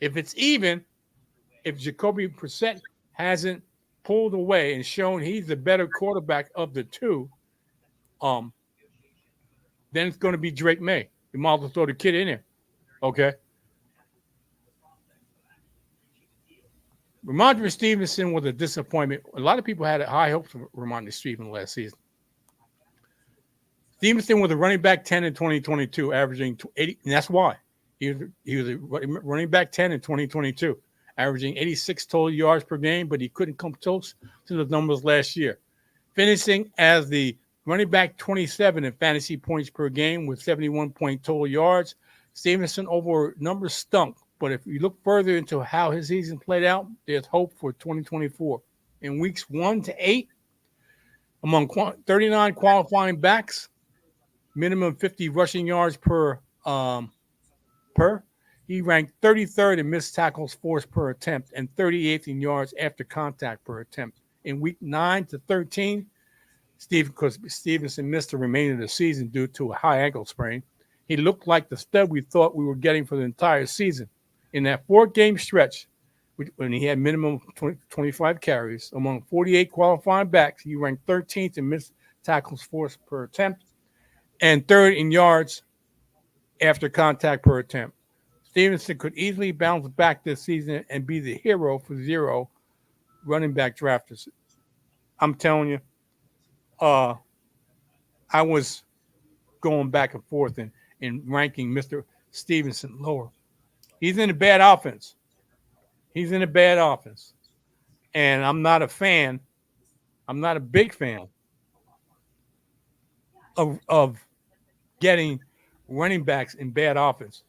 If it's even, if Jacoby Brissett hasn't pulled away and shown he's the better quarterback of the 2, then it's going to be Drake May. You might as well throw the kid in there. Okay. Ramondre Stevenson was a disappointment. A lot of people had high hopes for Ramondre Stevenson last season. Stevenson was a running back 10 in 2022, averaging 80, and that's why. He was a running back 10 in 2022, averaging 86 total yards per game, but he couldn't come close to the numbers last year. Finishing as the running back 27 in fantasy points per game with 71 point total yards. Stevenson over numbers stunk, but if you look further into how his season played out, there's hope for 2024. In weeks 1 to 8, among 39 qualifying backs, minimum 50 rushing yards per. He ranked 33rd in missed tackles forced per attempt and 38th in yards after contact per attempt. In week 9 to 13, because Stevenson missed the remainder of the season due to a high ankle sprain, he looked like the stud we thought we were getting for the entire season. In that 4-game stretch, when he had minimum 25 carries, among 48 qualifying backs, he ranked 13th in missed tackles forced per attempt and 3rd in yards after contact per attempt. Stevenson could easily bounce back this season and be the hero for 0 running back drafters. I'm telling you, I was going back and forth in ranking Mr. Stevenson lower. He's in a bad offense. And I'm not a fan. I'm not a big fan of getting running backs in bad offense,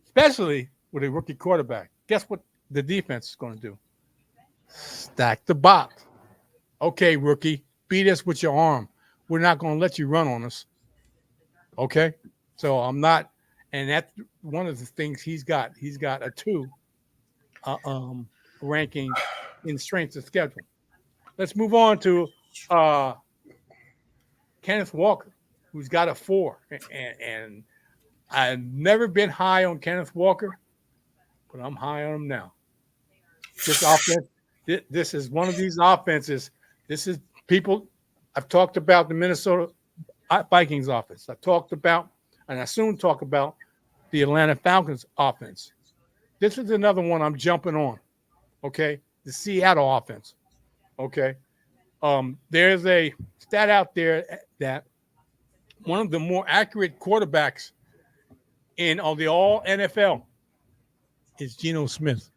especially with a rookie quarterback. Guess what the defense is going to do? Stack the box. Okay, rookie, beat us with your arm. We're not going to let you run on us. Okay? So I'm not, and that's one of the things he's got. He's got a 2 ranking in strength of schedule. Let's move on to Kenneth Walker, who's got a 4. And I've never been high on Kenneth Walker, but I'm high on him now. This offense, this is one of these offenses. This is people. I've talked about the Minnesota Vikings offense. I talked about, and I soon talk about the Atlanta Falcons offense. This is another one I'm jumping on. Okay, the Seattle offense. Okay, there's a stat out there that one of the more accurate quarterbacks in the all NFL is Geno Smith.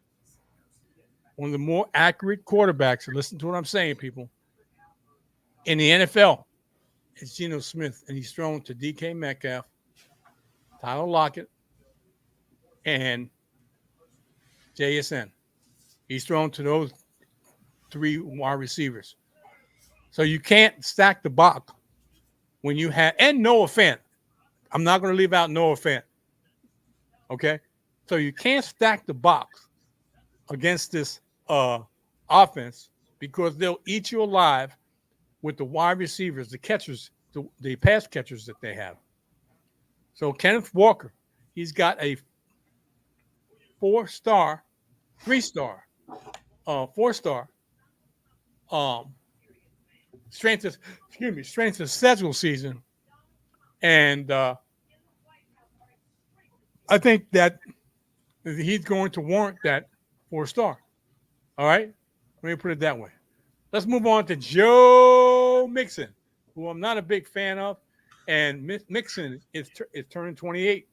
One of the more accurate quarterbacks, and listen to what I'm saying, people, in the NFL is Geno Smith, and he's thrown to DK Metcalf, Tyler Lockett, and JSN. He's thrown to those 3 wide receivers. So you can't stack the box when you have, and Noah Fant. I'm not going to leave out Noah Fant. Okay? So you can't stack the box against this offense because they'll eat you alive with the wide receivers, the catchers, the pass catchers that they have. So Kenneth Walker, he's got a 4-star strength of schedule season. And I think that he's going to warrant that 4-star. All right? Let me put it that way. Let's move on to Joe Mixon, who I'm not a big fan of. And Mixon is turning 28.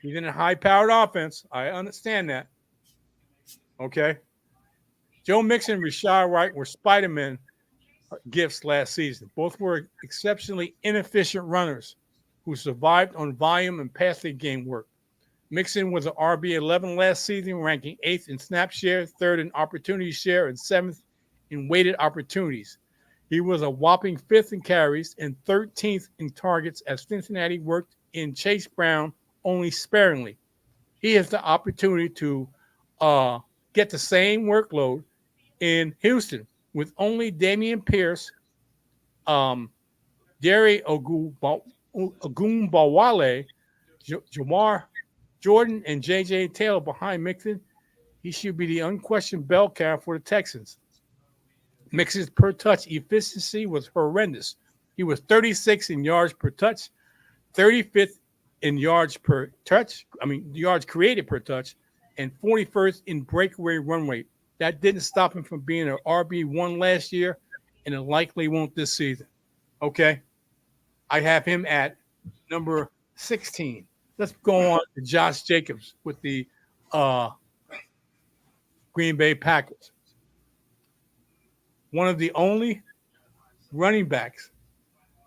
He's in a high-powered offense. I understand that. Okay? Joe Mixon and Rashad Wright were Spider-Man gifts last season. Both were exceptionally inefficient runners who survived on volume and passing game work. Mixon was an RB 11 last season, ranking 8th in snap share, 3rd in opportunity share, and 7th in weighted opportunities. He was a whopping 5th in carries and 13th in targets as Cincinnati worked in Chase Brown only sparingly. He has the opportunity to get the same workload in Houston with only Damian Pierce, Jerry Ogunbowale, Jamar Jordan, and J.J. Taylor behind Mixon. He should be the unquestioned bell cow for the Texans. Mixon's per-touch efficiency was horrendous. He was 36 in yards per touch, 35th in yards created per touch, and 41st in breakaway run rate. That didn't stop him from being an RB1 last year, and it likely won't this season. Okay? I have him at number 16 let's go on to Josh Jacobs with the Green Bay Packers. One of the only running backs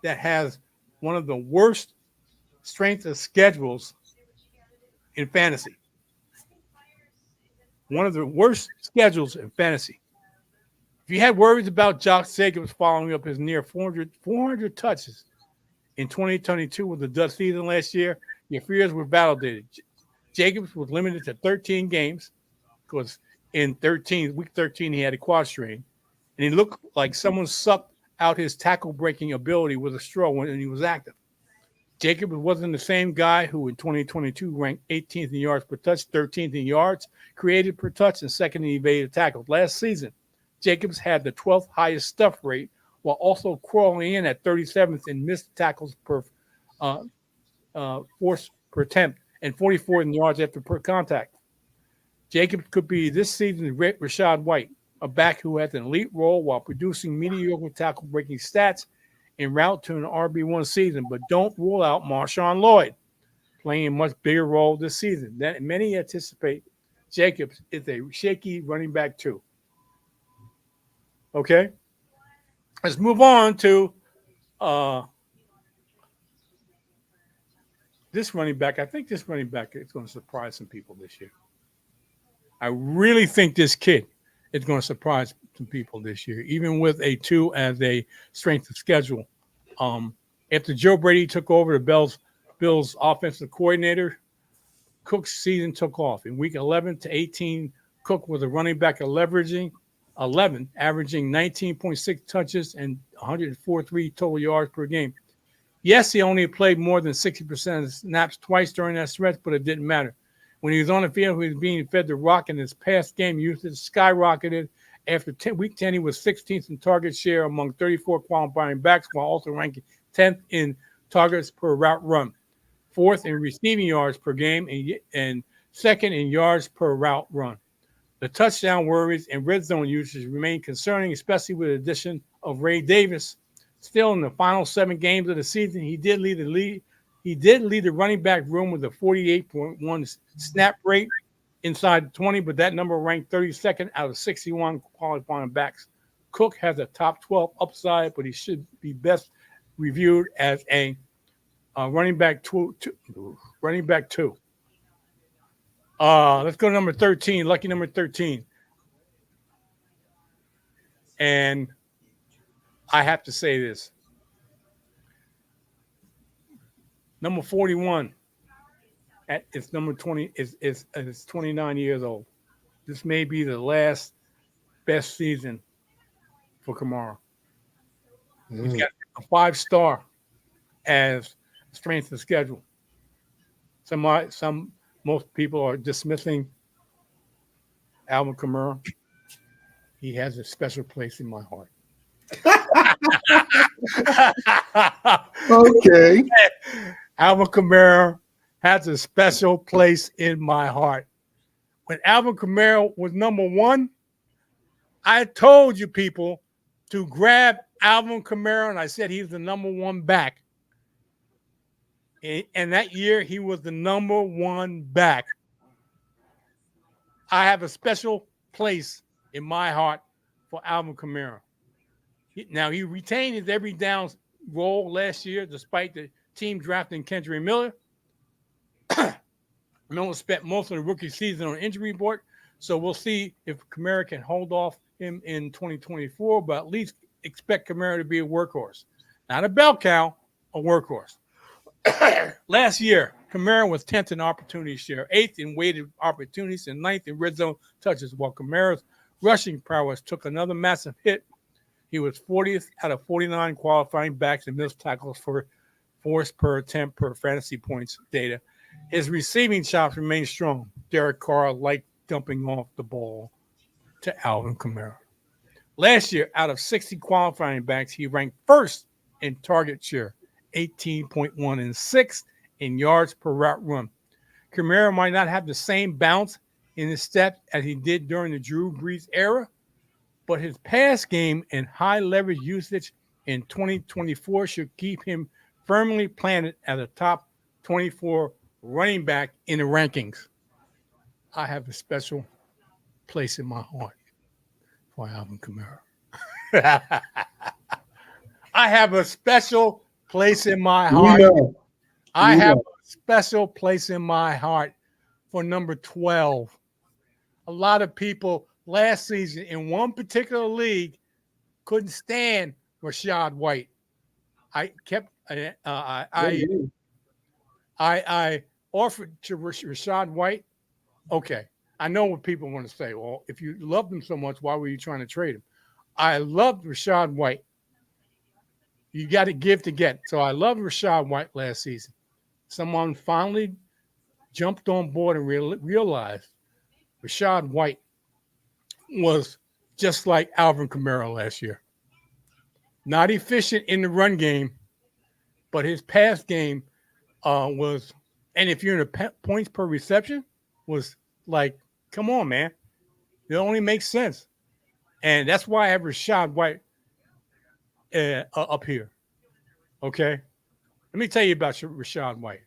that has one of the worst strength of schedules in fantasy. One of the worst schedules in fantasy. If you had worries about Josh Jacobs following up his near 400 touches in 2022 with the dud season last year, your fears were validated. Jacobs was limited to 13 games because in week 13, he had a quad strain, and he looked like someone sucked out his tackle-breaking ability with a straw when he was active. Jacobs wasn't the same guy who in 2022 ranked 18th in yards per touch, 13th in yards created per touch, and second in evaded tackles. Last season, Jacobs had the 12th highest stuff rate while also crawling in at 37th in missed tackles per force per attempt and 44th in yards after per contact. Jacobs could be this season's Rashad White, a back who has an elite role while producing mediocre tackle-breaking stats en route to an RB1 season, but don't rule out Marshawn Lloyd playing a much bigger role this season. Many anticipate Jacobs is a shaky running back too. Okay, let's move on to this running back. I think this running back is going to surprise some people this year. I really think this kid is going to surprise some people this year, even with a 2 as a strength of schedule. After Joe Brady took over the Bills offensive coordinator, Cook's season took off. In week 11 to 18, Cook was a running back averaging 19.6 touches and 143 total yards per game. Yes, he only played more than 60% of the snaps twice during that stretch, but it didn't matter. When he was on the field, he was being fed the rock, and his past game usage skyrocketed. After week 10, he was 16th in target share among 34 qualifying backs, while also ranking 10th in targets per route run, 4th in receiving yards per game, and 2nd in yards per route run. The touchdown worries and red zone usage remain concerning, especially with the addition of Ray Davis. Still, in the final 7 games of the season, he did lead the running back room with a 48.1 snap rate inside the 20, but that number ranked 32nd out of 61 qualifying backs. Cook has a top 12 upside, but he should be best reviewed as a running back two. Let's go to number 13, lucky number 13. And I have to say this. Number 41 at its number 20 is 29 years old. This may be the last best season for Kamara. He's got a 5-star as strength of schedule. Most people are dismissing Alvin Kamara. He has a special place in my heart. Okay. Alvin Kamara has a special place in my heart. When Alvin Kamara was number 1, I told you people to grab Alvin Kamara, and I said he's the number 1 back. And that year, he was the number 1 back. I have a special place in my heart for Alvin Kamara. Now, he retained his every down role last year, despite the team drafting Kendrick Miller. Miller spent most of the rookie season on injury report, so we'll see if Kamara can hold off him in 2024, but at least expect Kamara to be a workhorse. Not a bell cow, a workhorse. Last year, Kamara was 10th in opportunity share, 8th in weighted opportunities, and 9th in red zone touches, while Kamara's rushing prowess took another massive hit. He was 40th out of 49 qualifying backs and missed tackles for force per attempt per fantasy points data. His receiving chops remain strong. Derek Carr liked dumping off the ball to Alvin Kamara. Last year, out of 60 qualifying backs, he ranked first in target share, 18.1, and 6th in yards per route run. Kamara might not have the same bounce in his steps as he did during the Drew Brees era, but his pass game and high leverage usage in 2024 should keep him firmly planted as a top 24 running back in the rankings, I have a special place in my heart for Alvin Kamara. I have a special place in my We heart. know. I We have know. a special place in my heart for number 12. A lot of people last season in one particular league couldn't stand Rashad White. I kept I offered to Rashad White. Okay, I know what people want to say. Well, if you loved him so much, why were you trying to trade him? I loved Rashad White. You got to give to get. So I loved Rashad White last season. Someone finally jumped on board and realized Rashad White was just like Alvin Kamara last year. Not efficient in the run game, but his pass game was, and if you're in a points per reception, was like, come on, man. It only makes sense. And that's why I have Rashad White up here. Okay? Let me tell you about Rashad White.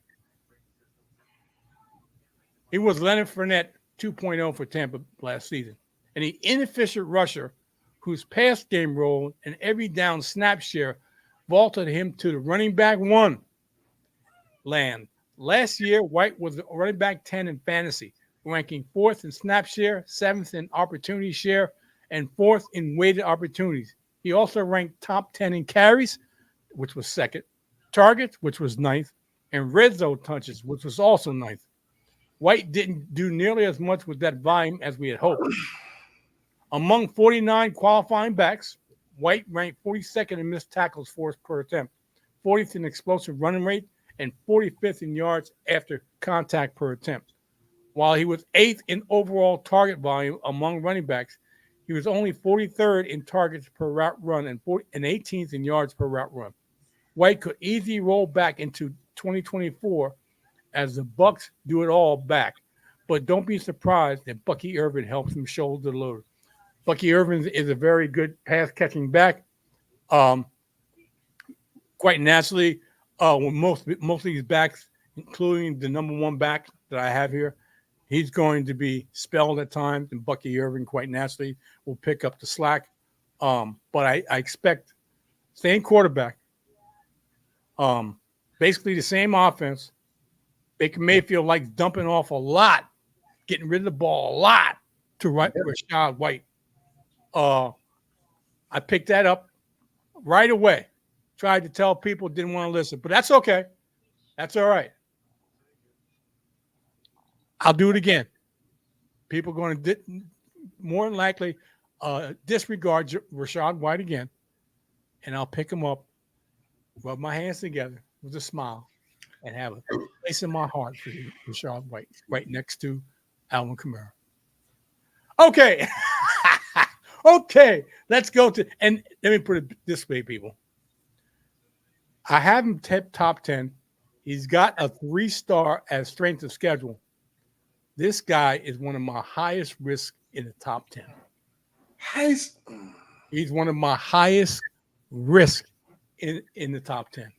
He was Leonard Fournette 2.0 for Tampa last season. And the inefficient rusher whose pass game role and every down snap share vaulted him to the running back 1 land. Last year, White was the running back 10 in fantasy, ranking 4th in snap share, 7th in opportunity share, and 4th in weighted opportunities. He also ranked top 10 in carries, which was 2nd, targets, which was 9th, and red zone touches, which was also 9th. White didn't do nearly as much with that volume as we had hoped. Among 49 qualifying backs, White ranked 42nd in missed tackles forced per attempt, 40th in explosive running rate, and 45th in yards after contact per attempt. While he was 8th in overall target volume among running backs, he was only 43rd in targets per route run and 18th in yards per route run. White could easily roll back into 2024 as the Bucs do it all back. But don't be surprised that Bucky Irvin helps him shoulder the load. Bucky Irvin is a very good pass-catching back. Quite naturally, when most of these backs, including the number 1 back that I have here, he's going to be spelled at times, and Bucky Irvin, quite naturally, will pick up the slack. But I expect same quarterback, basically the same offense. Baker Mayfield likes dumping off a lot, getting rid of the ball a lot to Rashad White. I picked that up right away. Tried to tell people, didn't want to listen, but that's okay. That's all right. I'll do it again. People are going to more than likely disregard Rashad White again, and I'll pick him up, rub my hands together with a smile, and have a place in my heart for Rashad White, right next to Alvin Kamara. Okay. Okay, let's go to, and let me put it this way, people. I have him top 10. He's got a 3-star as strength of schedule. This guy is one of my highest risks in the top 10. He's one of my highest risk in the top 10.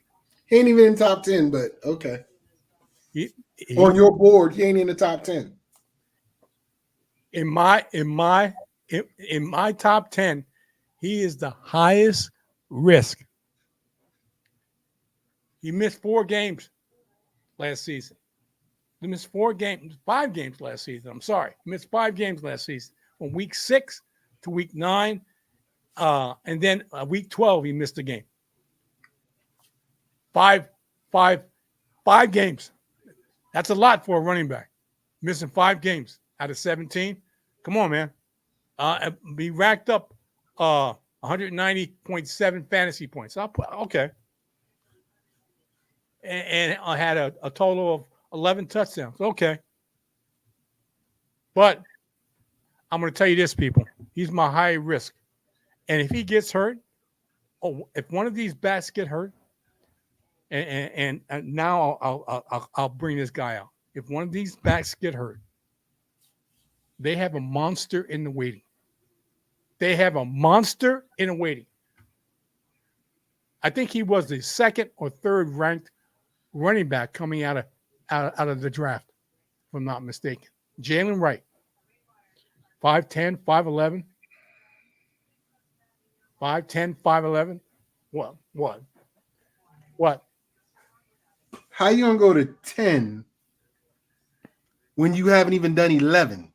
He ain't even in the top 10, but okay. On your board, he ain't in the top 10. In my top 10, he is the highest risk. He missed 4 games last season. He missed 5 games last season. I'm sorry. He missed 5 games last season. From week 6 to week 9. And then week 12, he missed a game. 5 games. That's a lot for a running back. Missing 5 games out of 17. Come on, man. He racked up 190.7 fantasy points. Okay. And I had a total of 11 touchdowns. Okay. But I'm going to tell you this, people. He's my high risk. And if he gets hurt, if one of these backs get hurt, and now I'll bring this guy out. If one of these backs get hurt, they have a monster in the waiting. They have a monster in the waiting. I think he was the 2nd or 3rd ranked running back coming out of out of the draft, if I'm not mistaken. Jalen Wright, 5'10", 5'11". 5'10", 5'11". What? How you gonna go to 10 when you haven't even done 11?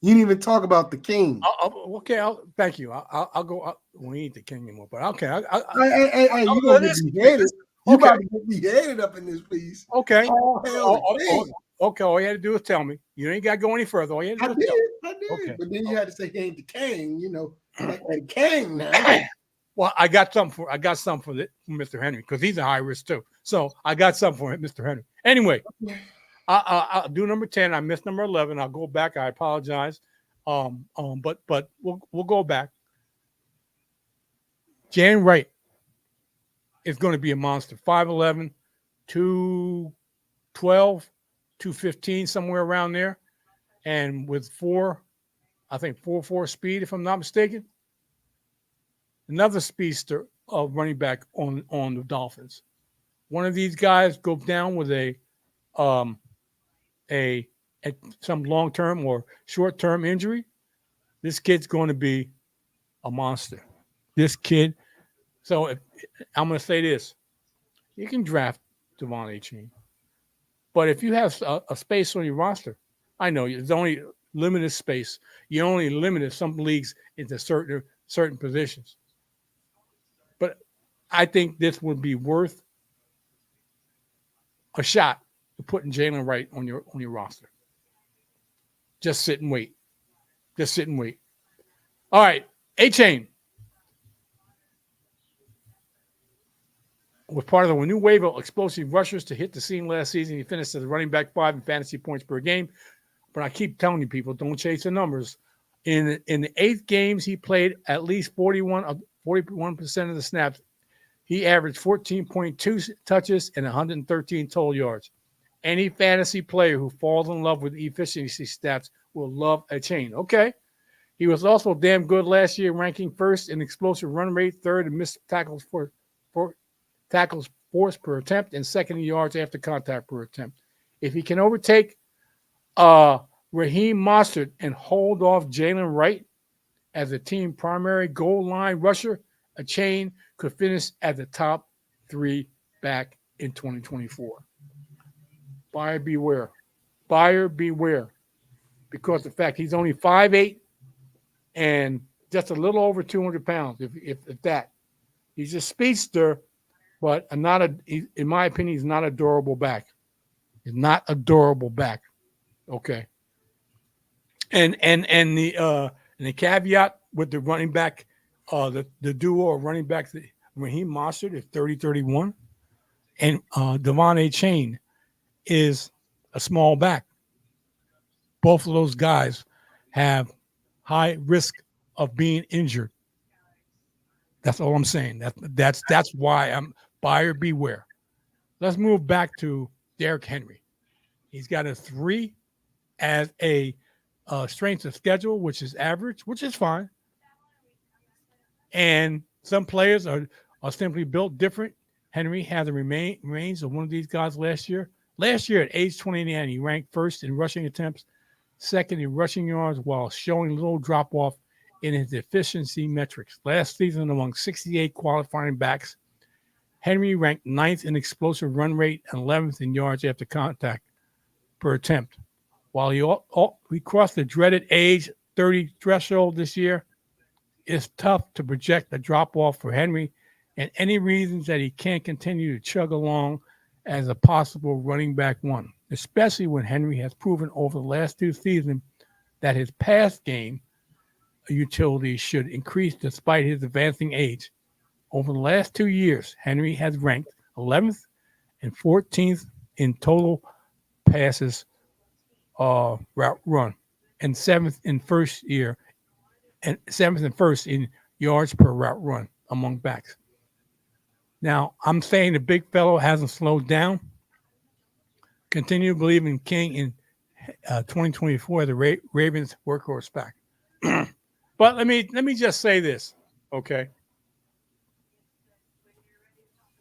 You didn't even talk about the king. Okay, thank you. I'll go. We ain't the king anymore, but okay. Hey, you gonna get me hated. You Okay. about to get me hated up in this piece. Okay. All hail the king. Okay, all you had to do is tell me. You ain't got to go any further. All you had to do is tell me. I did. Okay. But then you had to say he ain't the king, you know. Like the king now. Well, I got something for Mr. Henry because he's a high risk too. So I got something for Mr. Henry. Anyway, I'll do number 10. I missed number 11. I'll go back. I apologize. But we'll go back. Jan Wright is going to be a monster. 5'11", 212, 215, somewhere around there. And with 4.4 speed, if I'm not mistaken. Another speedster of running back on the Dolphins. One of these guys goes down with some long-term or short-term injury. This kid's going to be a monster. This kid. So I'm going to say this. You can draft Devon Achane. But if you have a space on your roster, I know there's only limited space. You only limited some leagues into certain positions. But I think this would be worth a shot to putting Jalen Wright on your roster. Just sit and wait. All right, Achane was part of the new wave of explosive rushers to hit the scene last season. He finished as a running back 5 in fantasy points per game. But I keep telling you, people, don't chase the numbers. In the 8 games, he played at least 41% of the snaps. He averaged 14.2 touches and 113 total yards. Any fantasy player who falls in love with efficiency stats will love Achane. Okay. He was also damn good last year, ranking first in explosive run rate, third in missed tackles tackles forced per attempt, and second in yards after contact per attempt. If he can overtake Raheem Mostert and hold off Jalen Wright as a team primary goal line rusher, Achane could finish at the top 3 back in 2024. Buyer beware. Because the fact he's only 5'8" and just a little over 200 pounds, if that. He's a speedster, but in my opinion, he's not a durable back. He's not a durable back. Okay. And the caveat with the running back, the duo of running backs, Raheem Mostert is 30-31, and Devon Achane is a small back. Both of those guys have high risk of being injured. That's all I'm saying. That's why I'm buyer beware. Let's move back to Derrick Henry. He's got a 3 as a strength of schedule, which is average, which is fine. And some players are simply built different. Henry had the remains of one of these guys last year. Last year at age 29, he ranked first in rushing attempts, second in rushing yards, while showing little drop-off in his efficiency metrics. Last season, among 68 qualifying backs, Henry ranked 9th in explosive run rate and 11th in yards after contact per attempt. While he crossed the dreaded age 30 threshold this year, it's tough to project a drop-off for Henry and any reasons that he can't continue to chug along as a possible running back 1, especially when Henry has proven over the last 2 seasons that his pass game utility should increase despite his advancing age. Over the last 2 years, Henry has ranked 11th and 14th in total passes route run, and 7th in first year, and 7th and first in yards per route run among backs. Now, I'm saying the big fellow hasn't slowed down. Continue to believe in King in 2024, the Ravens workhorse back. But let me just say this, okay?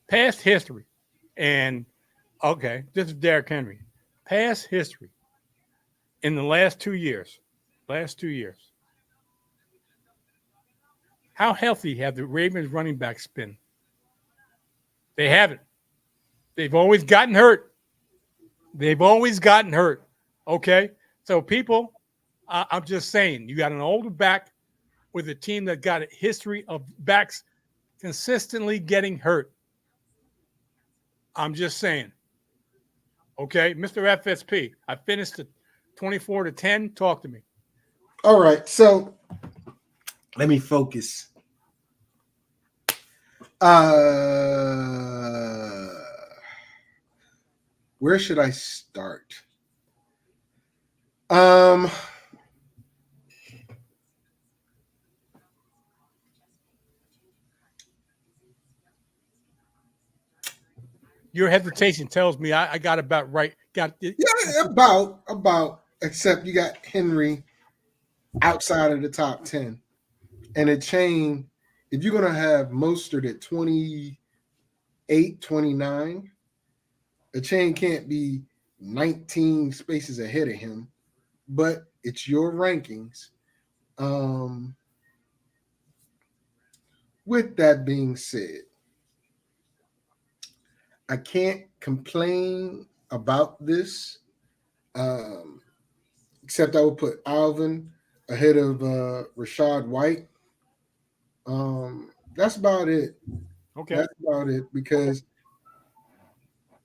Past history, and Okay, this is Derrick Henry. Past history in the last 2 years. Last 2 years. How healthy have the Ravens running backs been? They haven't. They've always gotten hurt. They've always gotten hurt. Okay? So, people, I'm just saying, you got an older back with a team that got a history of backs consistently getting hurt. I'm just saying. Okay? Mr. FSP, I finished the 24-10. Talk to me. All right, so let me focus. Where should I start? Your hesitation tells me I got about right. Got it. Yeah, about. Except you got Henry outside of the top 10, and a chain. If you're gonna have Mostert at 28, 29, a chain can't be 19 spaces ahead of him. But it's your rankings. With that being said, I can't complain about this, except I would put Alvin ahead of Rashad White. That's about it. Okay. That's about it because,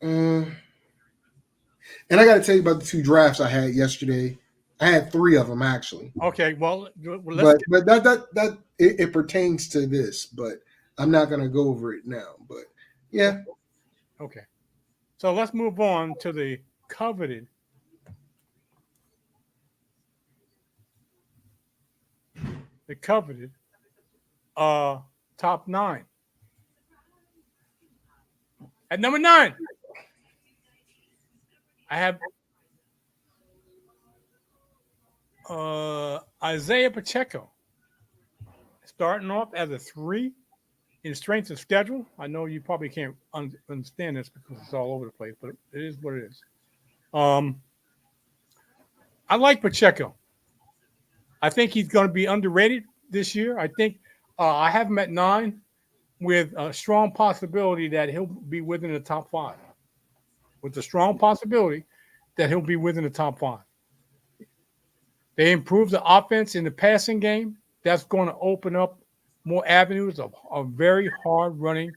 and I got to tell you about the 2 drafts I had yesterday. I had 3 of them actually. Okay. Well, let's. But that it pertains to this, but I'm not going to go over it now. But yeah. Okay. So let's move on to the coveted top 9. At number 9, I have Isaiah Pacheco starting off as a 3 in strength of schedule. I know you probably can't understand this because it's all over the place, but it is what it is. I like Pacheco. I think he's going to be underrated this year. I think I have him at 9 with a strong possibility that he'll be within the top 5. With a strong possibility that he'll be within the top 5. They improved the offense in the passing game. That's going to open up more avenues of very hard running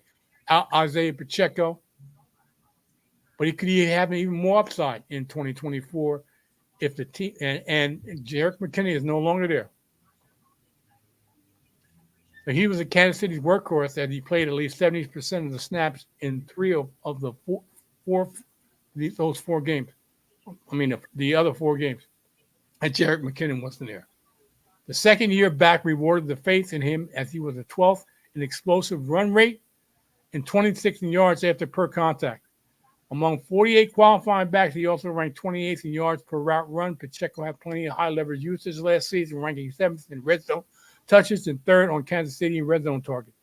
Isaiah Pacheco. But he could have even more upside in 2024 if the team and Jerick McKinney is no longer there. So he was a Kansas City's workhorse as he played at least 70% of the snaps in 3 of the those 4 games. I mean, the other 4 games. And Jerick McKinnon wasn't there. The second year back rewarded the faith in him as he was the 12th in explosive run rate and 26 in yards after per contact. Among 48 qualifying backs, he also ranked 28th in yards per route run. Pacheco had plenty of high leverage usage last season, ranking 7th in red zone touches and 3rd on Kansas City in red zone target.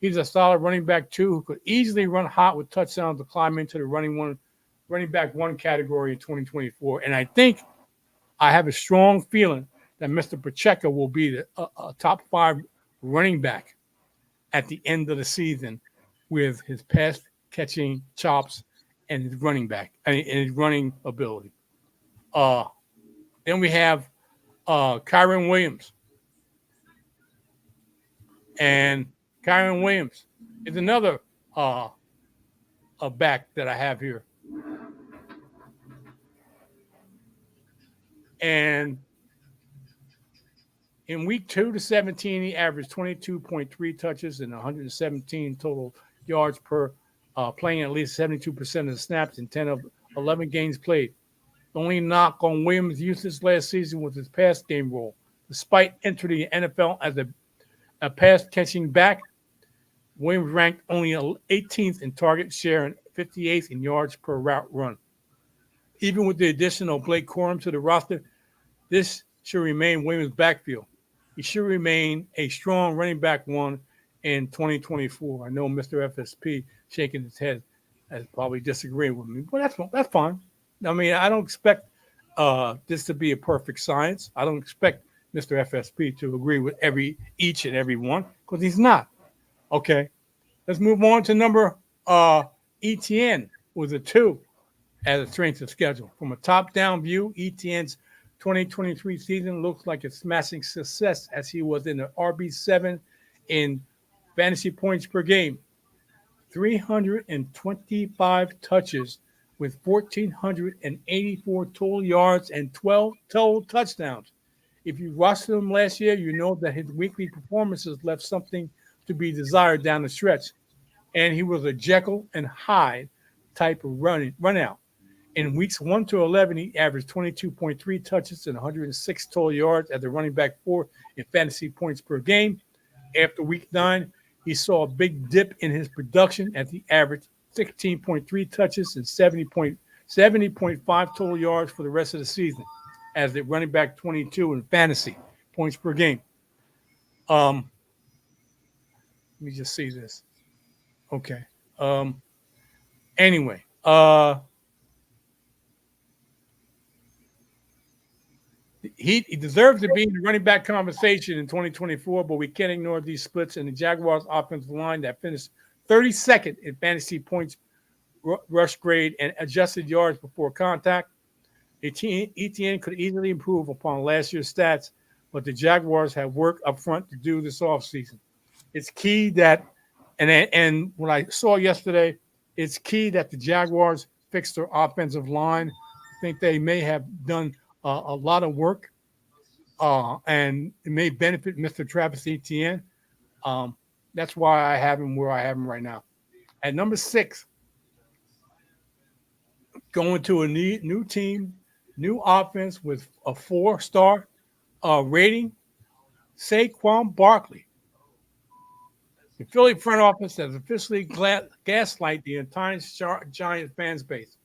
He's a solid running back, too, who could easily run hot with touchdowns to climb into the running back 1 category in 2024. And I think I have a strong feeling that Mr. Pacheco will be a top 5 running back at the end of the season with his pass catching chops and his running back and his running ability. Then we have Kyron Williams. And Kyron Williams is another a back that I have here. And in week 2 to 17, he averaged 22.3 touches and 117 total yards per playing at least 72% of the snaps in 10 of 11 games played. The only knock on Williams' usage last season was his pass game role. Despite entering the NFL as a pass-catching back, Williams ranked only 18th in target share and 58th in yards per route run. Even with the addition of Blake Corum to the roster, this should remain Williams' backfield. He should remain a strong running back 1 in 2024. I know Mr. FSP shaking his head as probably disagreeing with me, but that's fine. I mean, I don't expect this to be a perfect science. I don't expect Mr. FSP to agree with each and every one because he's not. Okay, let's move on to number ETN with a 2 as a strength of schedule. From a top-down view, ETN's 2023 season looks like a smashing success as he was in the RB7 in fantasy points per game. 325 touches with 1,484 total yards and 12 total touchdowns. If you watched him last year, you know that his weekly performances left something to be desired down the stretch. And he was a Jekyll and Hyde type of run out. In weeks 1 to 11, he averaged 22.3 touches and 106 total yards as a running back 4 in fantasy points per game. After week 9, he saw a big dip in his production as he averaged 16.3 touches and 70.5 total yards for the rest of the season as the running back 22 in fantasy points per game. Let me just see this. Okay. Anyway, he deserves to be in the running back conversation in 2024, but we can't ignore these splits in the Jaguars' offensive line that finished 32nd in fantasy points, rush grade, and adjusted yards before contact. ETN could easily improve upon last year's stats, but the Jaguars have work up front to do this offseason. It's key that, and what I saw yesterday, it's key that the Jaguars fix their offensive line. I think they may have done a lot of work, and it may benefit Mr. Travis Etienne. That's why I have him where I have him right now. At number 6, going to a new team, new offense with a 4-star rating, Saquon Barkley. The Philly front office has officially gaslight the entire Giants fans base.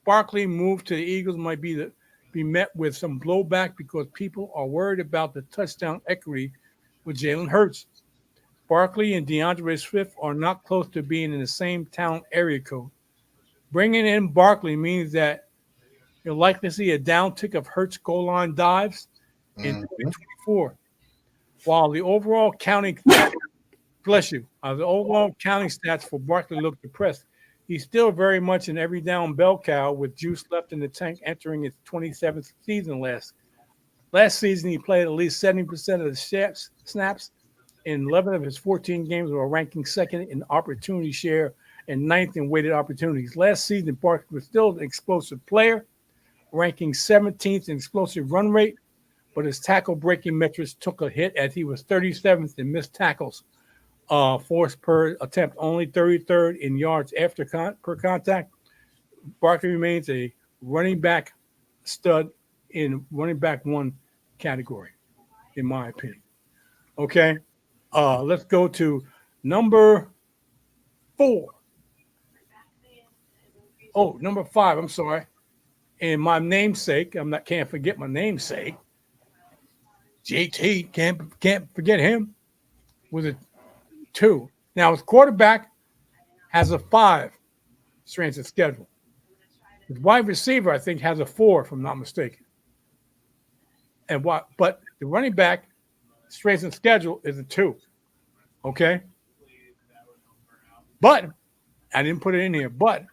Barkley move to the Eagles might be met with some blowback because people are worried about the touchdown equity with Jalen Hurts. Barkley and DeAndre Swift are not close to being in the same talent area code. Bringing in Barkley means that you'll likely see a downtick of Hurts goal line dives in 2024. While the overall counting stats for Barkley look depressed, he's still very much an every down bell cow with juice left in the tank entering his 27th season last season. He played at least 70% of the snaps in 11 of his 14 games, while ranking second in opportunity share and 9th in weighted opportunities. Last season, Barkley was still an explosive player, ranking 17th in explosive run rate, but his tackle-breaking metrics took a hit as he was 37th in missed tackles forced per attempt, only 33rd in yards after per contact. Barkley remains a running back stud in running back 1 category, in my opinion. Okay, let's go to number 4. Oh, number 5. I'm sorry. And my namesake, can't forget my namesake. JT, can't forget him with a 2. Now his quarterback has a 5 strength of schedule. His wide receiver, I think, has a 4, if I'm not mistaken. But the running back strength of schedule is a 2. Okay. But I didn't put it in here. But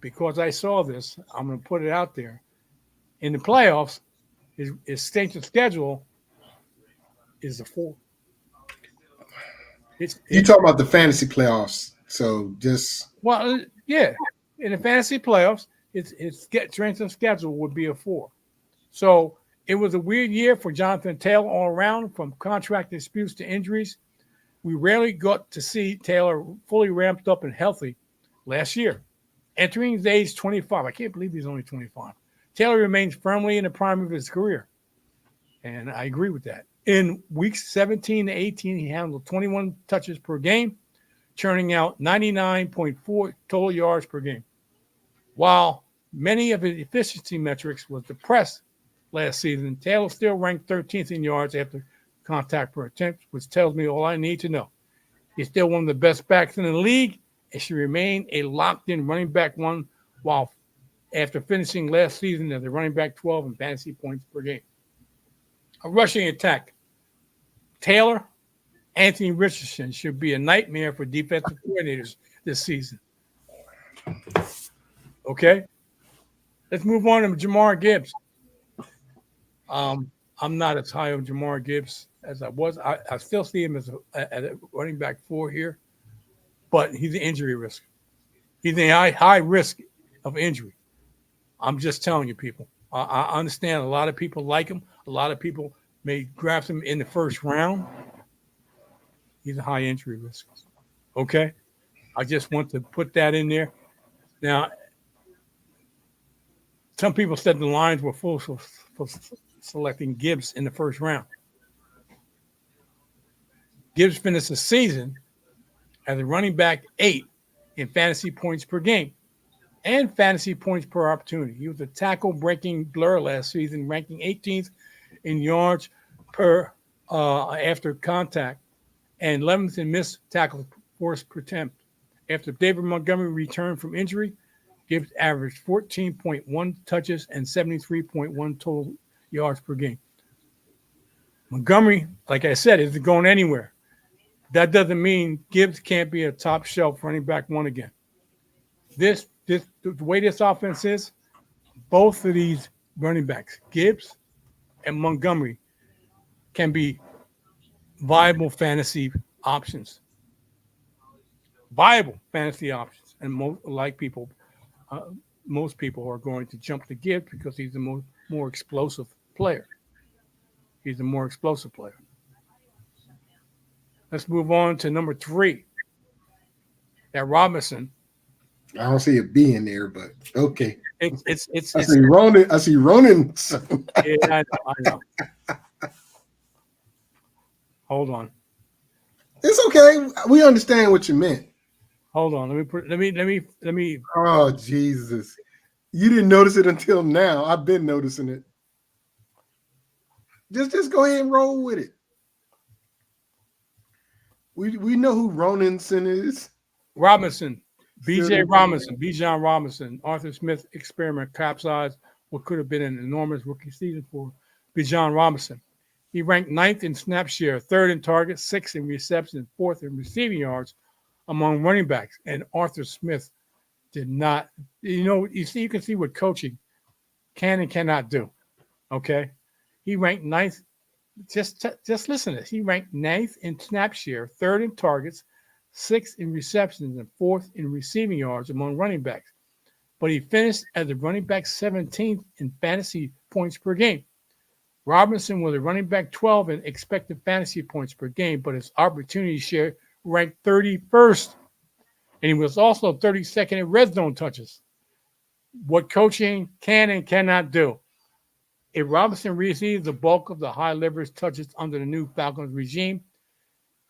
because I saw this, I'm going to put it out there. In the playoffs, his strength of schedule is a 4. You talking about the fantasy playoffs? So just yeah. In the fantasy playoffs, its strength of schedule would be a 4. So it was a weird year for Jonathan Taylor all around, from contract disputes to injuries. We rarely got to see Taylor fully ramped up and healthy last year. Entering his age 25, I can't believe he's only 25. Taylor remains firmly in the prime of his career, and I agree with that. In weeks 17 to 18, he handled 21 touches per game, churning out 99.4 total yards per game. While many of his efficiency metrics was depressed last season, Taylor still ranked 13th in yards after contact per attempt, which tells me all I need to know. He's still one of the best backs in the league, It should remain a locked-in running back one while after finishing last season as a running back 12 in fantasy points per game. A rushing attack. Taylor, Anthony Richardson should be a nightmare for defensive coordinators this season. Okay? Let's move on to Jamar Gibbs. I'm not as high on Jamar Gibbs as I was. I still see him as a running back 4 here, but he's an injury risk. He's a high risk of injury. I'm just telling you, people. I understand a lot of people like him. A lot of people may draft him in the first round. He's a high injury risk. Okay? I just want to put that in there. Now, some people said the Lions were full for selecting Gibbs in the first round. Gibbs finished the season as a running back 8 in fantasy points per game and fantasy points per opportunity. He was a tackle-breaking blur last season, ranking 18th in yards per after contact and 11th in missed tackle force per attempt. After David Montgomery returned from injury, Gibbs averaged 14.1 touches and 73.1 total yards per game. Montgomery, like I said, isn't going anywhere. That doesn't mean Gibbs can't be a top shelf running back 1 again. The way this offense is, both of these running backs, Gibbs and Montgomery, can be viable fantasy options. Viable fantasy options. And most people are going to jump to Gibbs because he's the more explosive player. He's a more explosive player. Let's move on to number 3. That Robinson. I don't see it being there, but okay. It's I see Ronan. Yeah, I know. Hold on. It's okay. We understand what you meant. Hold on. Let me. Oh, Jesus. You didn't notice it until now. I've been noticing it. Just go ahead and roll with it. We know who Ronanson is. Robinson. Bijan Robinson. Arthur Smith experiment capsized what could have been an enormous rookie season for Bijan Robinson. He ranked 9th in snap share, 3rd in targets, 6th in receptions, 4th in receiving yards among running backs. And Arthur Smith did not, you can see what coaching can and cannot do. Okay? He ranked 9th. Just listen to this. He ranked 9th in snap share, 3rd in targets, 6th in receptions, and 4th in receiving yards among running backs. But he finished as a running back 17th in fantasy points per game. Robinson was a running back 12 in expected fantasy points per game, but his opportunity share ranked 31st. And he was also 32nd in red zone touches. What coaching can and cannot do. If Robinson receives the bulk of the high leverage touches under the new Falcons regime,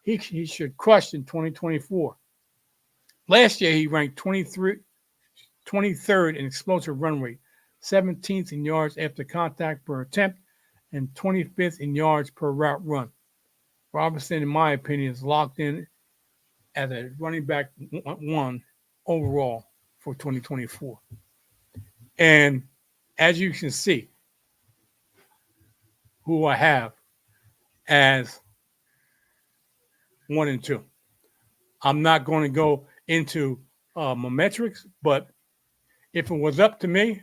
he should crush in 2024. Last year, he ranked 23rd in explosive run rate, 17th in yards after contact per attempt, and 25th in yards per route run. Robinson, in my opinion, is locked in as a running back 1 overall for 2024. And as you can see, who I have as 1 and 2. I'm not going to go into my metrics, but if it was up to me,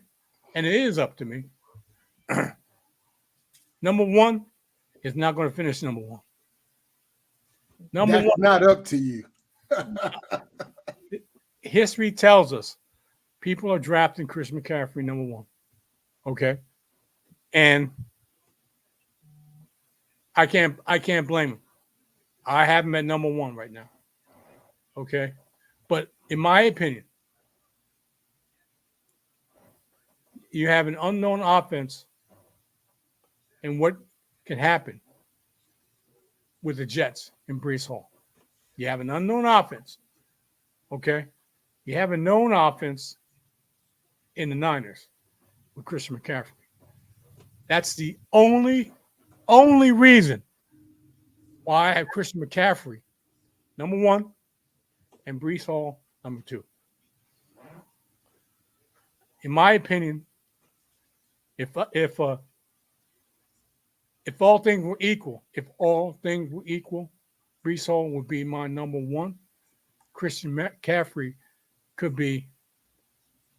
and it is up to me, number 1 is not going to finish number 1. That's not up to you. History tells us people are drafting Chris McCaffrey number 1. Okay? And I can't blame him. I have him at number 1 right now. Okay? But in my opinion, you have an unknown offense and what can happen with the Jets in Breece Hall. You have an unknown offense. Okay? You have a known offense in the Niners with Christian McCaffrey. That's the only reason why I have Christian McCaffrey, number 1, and Breece Hall number 2. In my opinion, if all things were equal, Brees Hall would be my number 1. Christian McCaffrey could be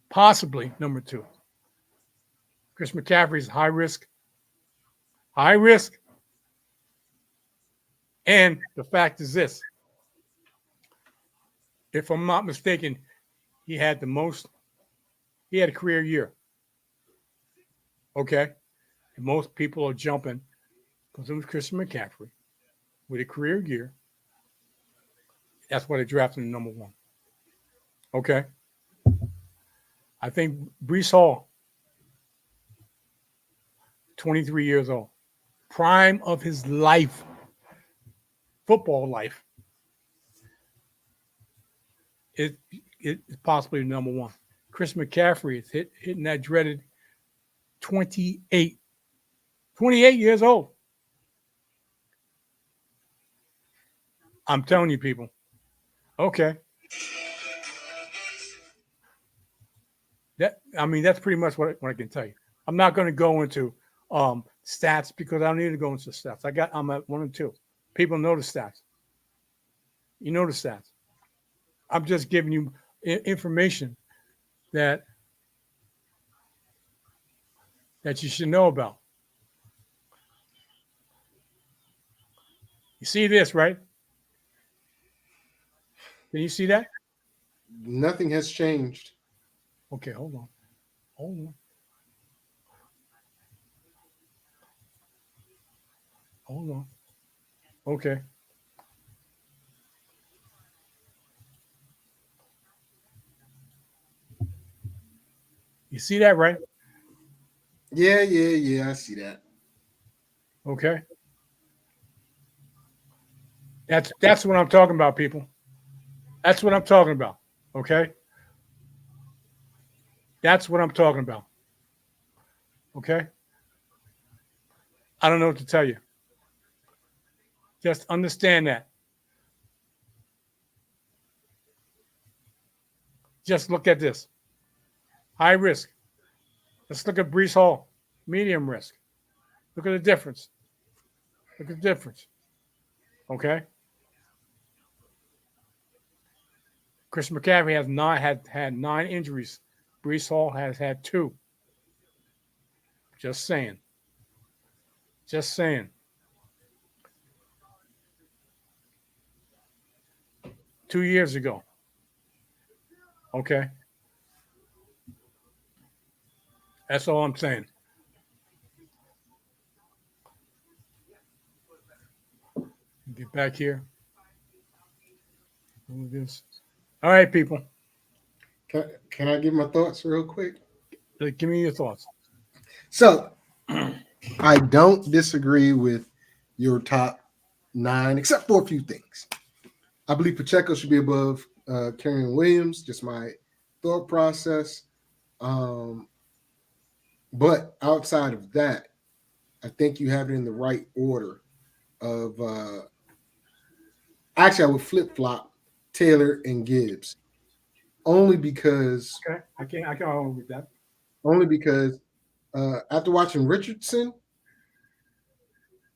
possibly number 2. Chris McCaffrey is high risk. And the fact is this: if I'm not mistaken, he had a career year. Okay? And most people are jumping because it was Christian McCaffrey with a career year. That's why they drafted him number 1. Okay? I think Brees Hall, 23 years old, prime of his life, football life, is possibly number 1. Chris McCaffrey is hitting that dreaded 28 years old. I'm telling you, people. Okay. That's pretty much what I can tell you. I'm not going to go into stats because I don't need to go into stats. I'm at 1 and 2. People know the stats. You know the stats. I'm just giving you information that you should know about. You see this, right? Can you see that? Nothing has changed. Okay, hold on. Okay. You see that, right? Yeah, I see that. Okay. That's what I'm talking about, people. That's what I'm talking about. Okay? That's what I'm talking about. Okay? I don't know what to tell you. Just understand that. Just look at this. High risk. Let's look at Brees Hall. Medium risk. Look at the difference. Okay? Chris McCaffrey has had 9 injuries. Brees Hall has had 2. Just saying. 2 years ago. Okay? That's all I'm saying. Get back here. Move this. All right, people. Can I give my thoughts real quick? Give me your thoughts. So, I don't disagree with your top 9, except for a few things. I believe Pacheco should be above Kyren Williams, just my thought process. But outside of that, I think you have it in the right order of actually I would flip-flop Taylor and Gibbs. Only because I can argue with that. Only because after watching Richardson,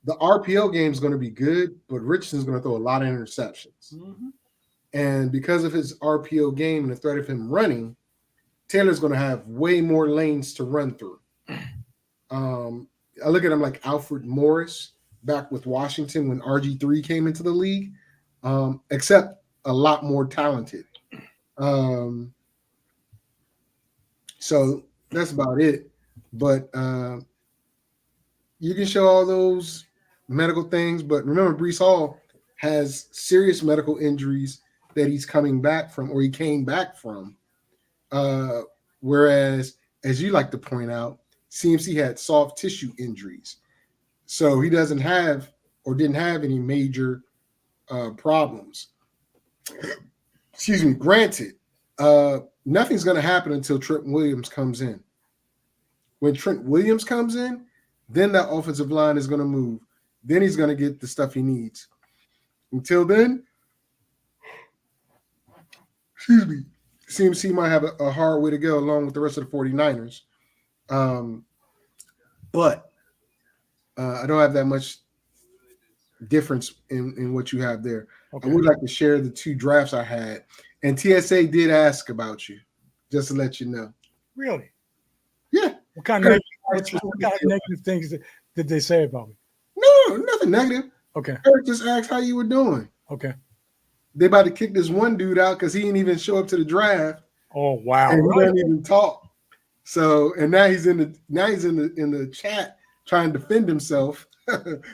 the RPO game is going to be good, but Richardson's going to throw a lot of interceptions. Mm-hmm. And because of his RPO game and the threat of him running, Taylor's going to have way more lanes to run through. I look at him like Alfred Morris back with Washington when RG3 came into the league, except a lot more talented. So that's about it. But you can show all those medical things, but remember, Brees Hall has serious medical injuries that he's coming back from, or he came back from. Whereas, as you like to point out, CMC had soft tissue injuries. So he doesn't have or didn't have any major problems. Excuse me. Granted, nothing's going to happen until Trent Williams comes in. When Trent Williams comes in, then that offensive line is going to move. Then he's going to get the stuff he needs. Until then, excuse me, CMC might have a hard way to go along with the rest of the 49ers. But I don't have that much difference in what you have there. Okay. I would like to share the 2 drafts I had. And TSA did ask about you, just to let you know. Really? Yeah. What kind of negative things did they say about me? No, nothing negative. Okay. Eric just asked how you were doing. Okay. They about to kick this one dude out because he didn't even show up to the draft. Oh wow! And he doesn't even talk. So, and now he's in the chat trying to defend himself,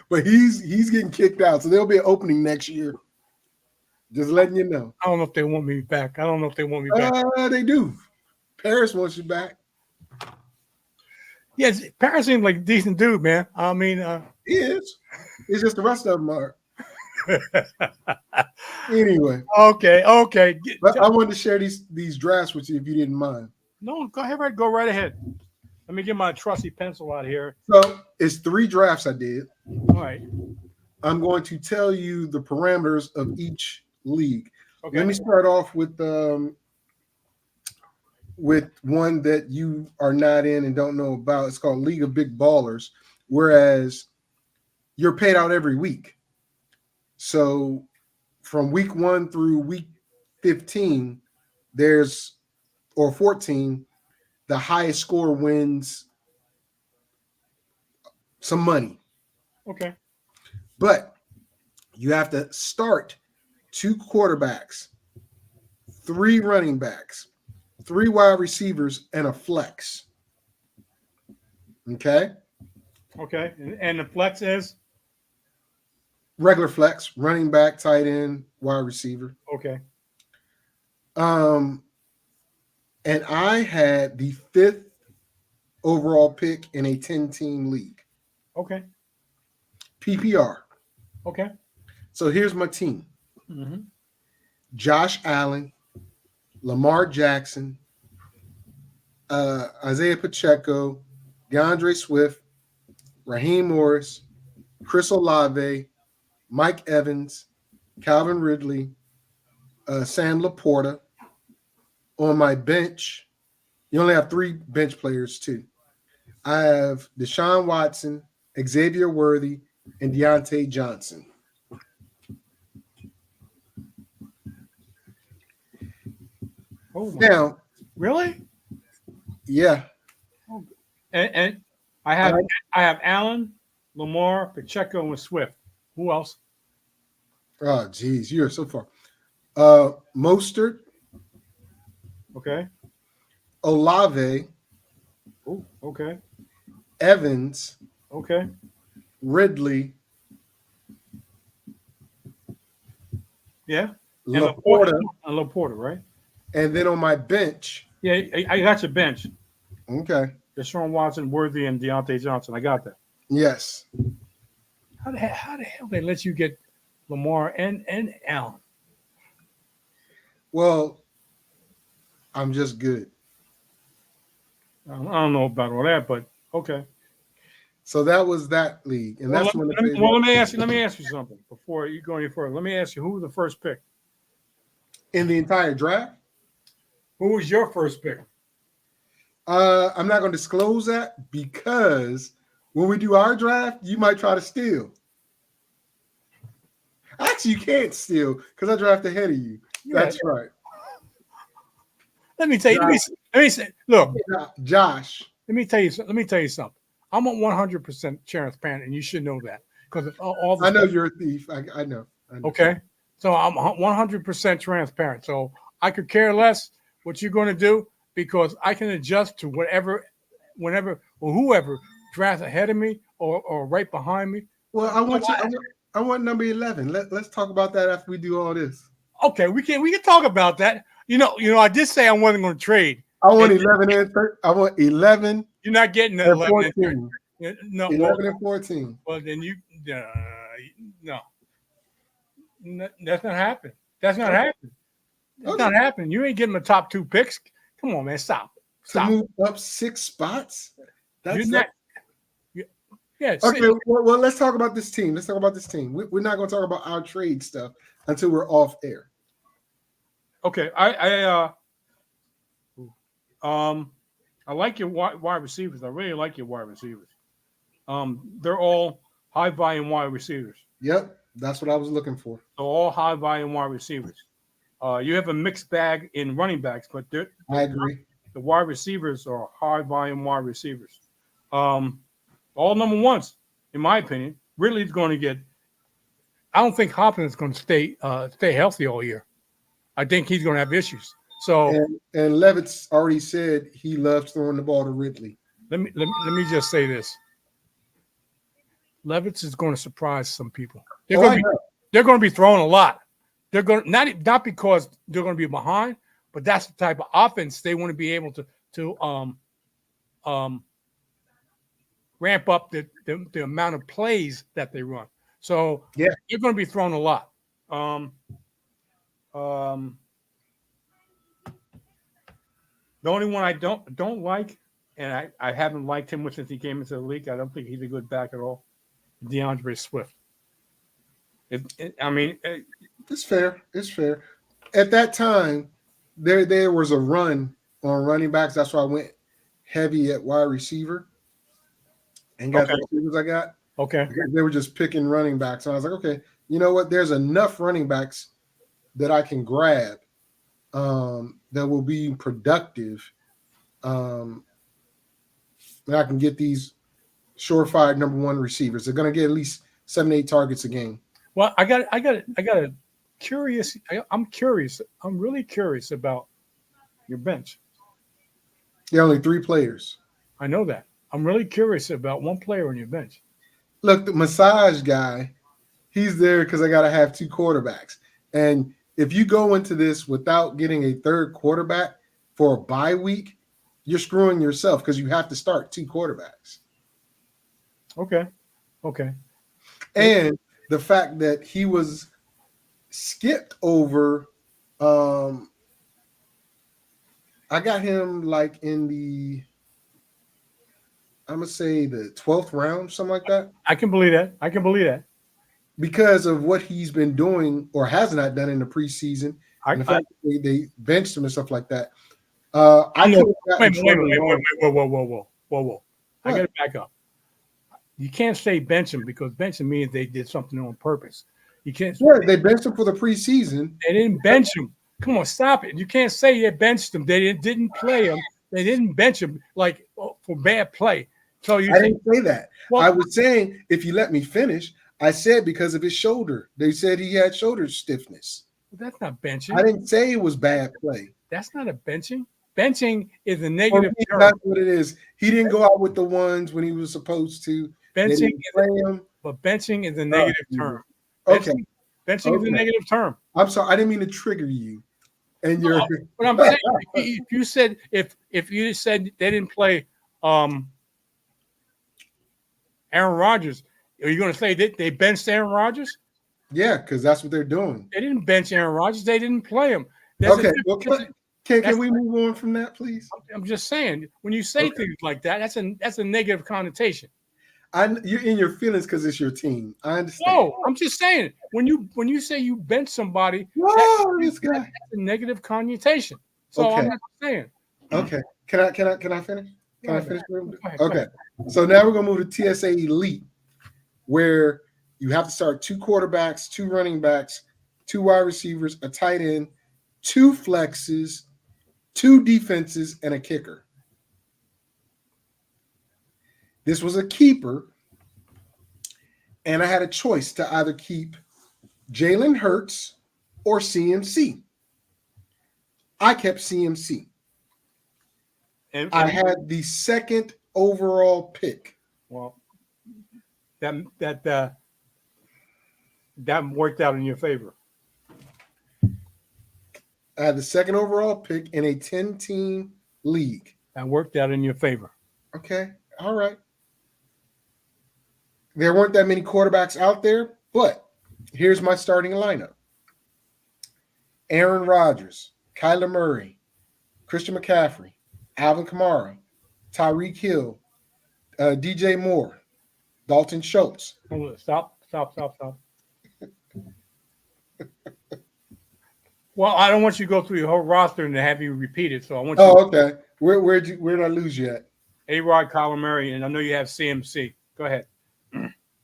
but he's getting kicked out. So there'll be an opening next year. Just letting you know. I don't know if they want me back. They do. Paris wants you back. Yes, Paris seems like a decent dude, man. I mean, he is. It's just the rest of them are. Anyway. Okay. But I wanted to share these drafts with you if you didn't mind. No, go ahead. Go right ahead. Let me get my trusty pencil out here. So it's 3 drafts I did. All right. I'm going to tell you the parameters of each league. Okay. Let me start off with one that you are not in and don't know about. It's called League of Big Ballers, whereas you're paid out every week. So from week 1 through week 15, or 14, the highest score wins some money. Okay. But you have to start 2 quarterbacks, 3 running backs, 3 wide receivers, and a flex. Okay? Okay. And the flex is? Regular flex, running back, tight end, wide receiver. Okay. And I had the 5th overall pick in a 10-team league. Okay. PPR. Okay. So here's my team. Mm-hmm. Josh Allen, Lamar Jackson, Isaiah Pacheco, DeAndre Swift, Raheem Morris, Chris Olave, Mike Evans, Calvin Ridley, Sam Laporta. On my bench, you only have 3 bench players too. I have Deshaun Watson, Xavier Worthy, and Deontay Johnson. Oh, now, really? Yeah. And I have Allen, Lamar, Pacheco, and Swift. Who else? Oh, geez, you're so far. Mostert. Okay. Olave. Oh, okay. Evans. Okay. Ridley. Yeah. Laporta. And Laporta, right? And then on my bench. Yeah, I got your bench. Okay. Deshaun Watson, Worthy, and Deontay Johnson. I got that. Yes. How the hell they let you get Lamar and Allen? Well, I'm just good. I don't know about all that, but okay. So that was that league, and that's let me ask you something before you go any further. Let me ask you, who was the first pick in the entire draft? Who was your first pick? I'm not going to disclose that because when we do our draft, you might try to steal. Actually, you can't steal because I draft ahead of you. Yeah. That's right. Let me tell you. Let me say. Look, Josh. Let me tell you something. I'm a 100% transparent, and you should know that because all the I know you're a thief. I know. Okay, so I'm 100% transparent. So I could care less what you're going to do because I can adjust to whenever or whoever drafts ahead of me or right behind me. Well, I want number 11. Let's talk about that after we do all this. Okay, we can talk about that. You know, I did say I wasn't going to trade. I want 11 and 13. I want 11. You're not getting that 11 14. No, 11 and 14. Well, then no. That's not happening. That's not happening. That's not happening. You ain't getting the top 2 picks. Come on, man. Stop. To move up 6 spots? That's not. Yeah. Okay, well, let's talk about this team. We're not going to talk about our trade stuff until we're off air. Okay, I like your wide receivers. I really like your wide receivers. They're all high volume wide receivers. Yep, that's what I was looking for. They're all high volume wide receivers. You have a mixed bag in running backs, but I agree. the wide receivers are high volume wide receivers. All number ones, in my opinion. Ridley's going to get. I don't think Hopkins is going to stay healthy all year. I think he's going to have issues. So and Levitt's already said he loves throwing the ball to Ridley. let me just say this. Levitt is going to surprise some people. They're going to be throwing a lot. They're going not because they're going to be behind, but that's the type of offense they want to be able to ramp up the amount of plays that they run. So yeah, they're going to be throwing a lot. The only one I don't like, and I haven't liked him since he came into the league. I don't think he's a good back at all. DeAndre Swift. It's fair. It's fair. At that time, there was a run on running backs. That's why I went heavy at wide receiver and got the receivers I got. Okay. Because they were just picking running backs. And I was like, okay, you know what? There's enough running backs that I can grab that will be productive. And I can get these surefire number one receivers. They're going to get at least 7-8 targets a game. Well, I got a curious. I'm curious. I'm really curious about your bench. There are only 3 players. I know that. I'm really curious about one player on your bench. Look, the massage guy, he's there because I got to have 2 quarterbacks. And if you go into this without getting a third quarterback for a bye week, you're screwing yourself because you have to start 2 quarterbacks. Okay. And the fact that he was skipped over, I got him like in the, I'm going to say the 12th round, something like that. I can believe that. Because of what he's been doing or has not done in the preseason. And the fact that they benched him and stuff like that. Whoa. I got to back up. You can't say bench him because benching means they did something on purpose. You can't. Yeah, they benched him for the preseason. They didn't bench him. Come on, stop it. You can't say they benched him. They didn't play him. They didn't bench him like for bad play. So I didn't say that. Well, I was saying, if you let me finish, I said because of his shoulder. They said he had shoulder stiffness. That's not benching. I didn't say it was bad play. That's not a benching. Benching is a negative term. That's what it is. He didn't go out with the ones when he was supposed to. Benching is a negative term. Okay. Benching is a negative term. I'm sorry. I didn't mean to trigger you. And you're. But I'm saying if you said they didn't play Aaron Rodgers, are you going to say they benched Aaron Rodgers? Yeah, because that's what they're doing. They didn't bench Aaron Rodgers. They didn't play him. Okay. Can we move on from that, please? I'm just saying, when you say things like that, that's a negative connotation. You're in your feelings because it's your team. I understand. No, I'm just saying when you say you bench somebody, that's a negative connotation. So I'm not saying. Okay. Can I finish? Can I finish? Okay. So now we're gonna move to TSA Elite, where you have to start 2 quarterbacks, 2 running backs, 2 wide receivers, a tight end, 2 flexes, 2 defenses, and a kicker. This was a keeper, and I had a choice to either keep Jalen Hurts or CMC. I kept CMC. And I had the 2nd overall pick. Well, that worked out in your favor. I had the 2nd overall pick in a 10-team league. That worked out in your favor. Okay. All right. There weren't that many quarterbacks out there, but here's my starting lineup. Aaron Rodgers, Kyler Murray, Christian McCaffrey, Alvin Kamara, Tyreek Hill, DJ Moore, Dalton Schultz. Stop. Well, I don't want you to go through your whole roster and to have you repeat it. So I want you. Oh, okay. Where did I lose you at? A-Rod, Kyler Murray, and I know you have CMC. Go ahead.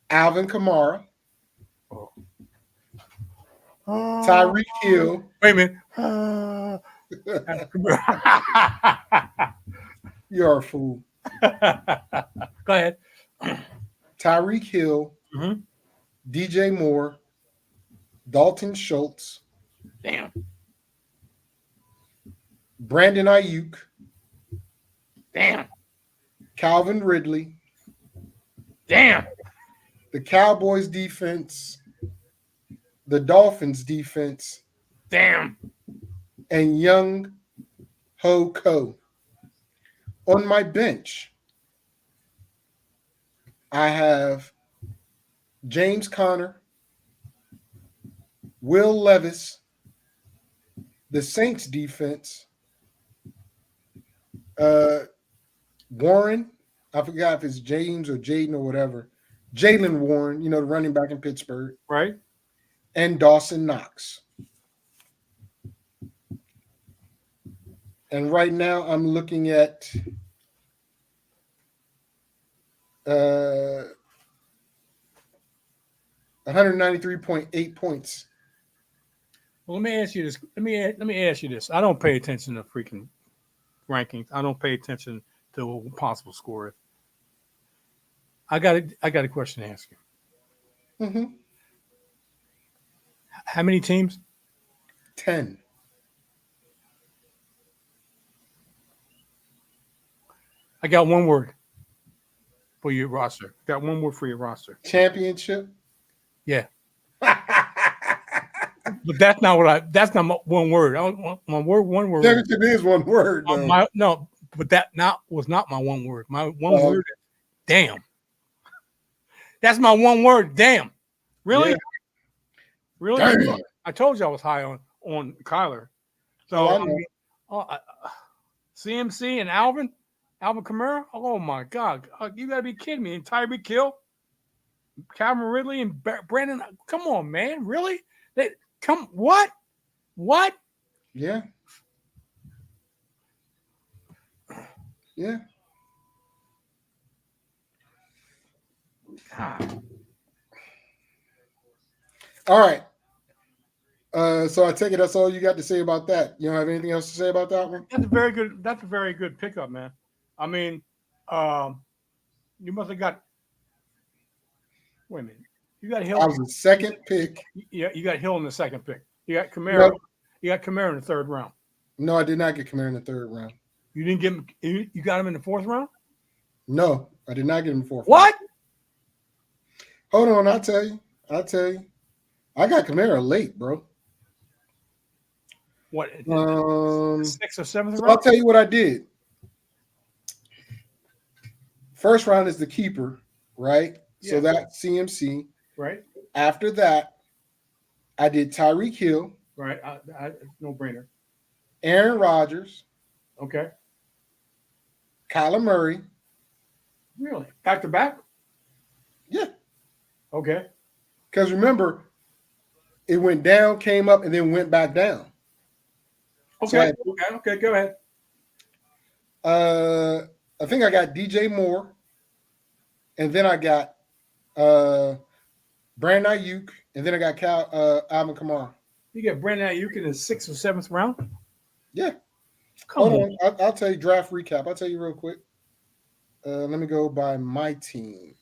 Alvin Kamara, Oh. Tyreek Hill. Wait a minute. You're a fool. Go ahead. Tyreek Hill, Mhm. DJ Moore, Dalton Schultz, Damn. Brandon Ayuk, Damn. Calvin Ridley, Damn. the Cowboys defense, the Dolphins defense, Damn. and Young Ho Ko. On my bench, I have James Conner, Will Levis, the Saints defense, Warren, I forgot if it's James or Jaden or whatever, Jalen Warren, the running back in Pittsburgh, Right. and Dawson Knox. And right now I'm looking at 193.8 points. Well, let me ask you this. Let me ask you this. I don't pay attention to freaking rankings. I don't pay attention to what possible score is. I got a question to ask you. Mm-hmm. How many teams? 10. I got one word for your roster. Got one word for your roster. Championship. Yeah. But that's not my one word. One word. Championship is one word, though. No, but that was not my one word. My one word is damn. That's my one word. Damn. Really? Yeah. Really? Damn. I told you I was high on Kyler. So CMC and Alvin Kamara. Oh my God! You gotta be kidding me! And Tyreek Hill, Calvin Ridley, and Brandon. Come on, man! Really? What? What? Yeah. Yeah. God. All right. So I take it that's all you got to say about that. You don't have anything else to say about that one? That's a very good. That's a very good pickup, man. I mean, you must have got. Wait a minute. You got Hill. I was the second pick. Yeah, you got Hill in the second pick. You got Kamara. No. You got Kamara in the third round. No, I did not get Kamara in the third round. You didn't get him. You got him in the fourth round. No, I did not get him in the fourth What? round. Hold on, I'll tell you. I got Kamara late, bro. What? Sixth or seventh so round? I'll tell you what I did. First round is the keeper, right? Yeah. So that's CMC. Right. After that, I did Tyreek Hill. Right. No brainer. Aaron Rodgers. Okay. Kyler Murray. Really? Back to back? Yeah. Okay. Because remember, it went down, came up, and then went back down. Okay. Okay. Go ahead. I think I got DJ Moore, and then I got Brandon Ayuk, and then I got Alvin Kamara. You get Brandon Ayuk in the sixth or seventh round? Yeah. Come Hold on. I'll tell you draft recap. I'll tell you real quick. Let me go by my team.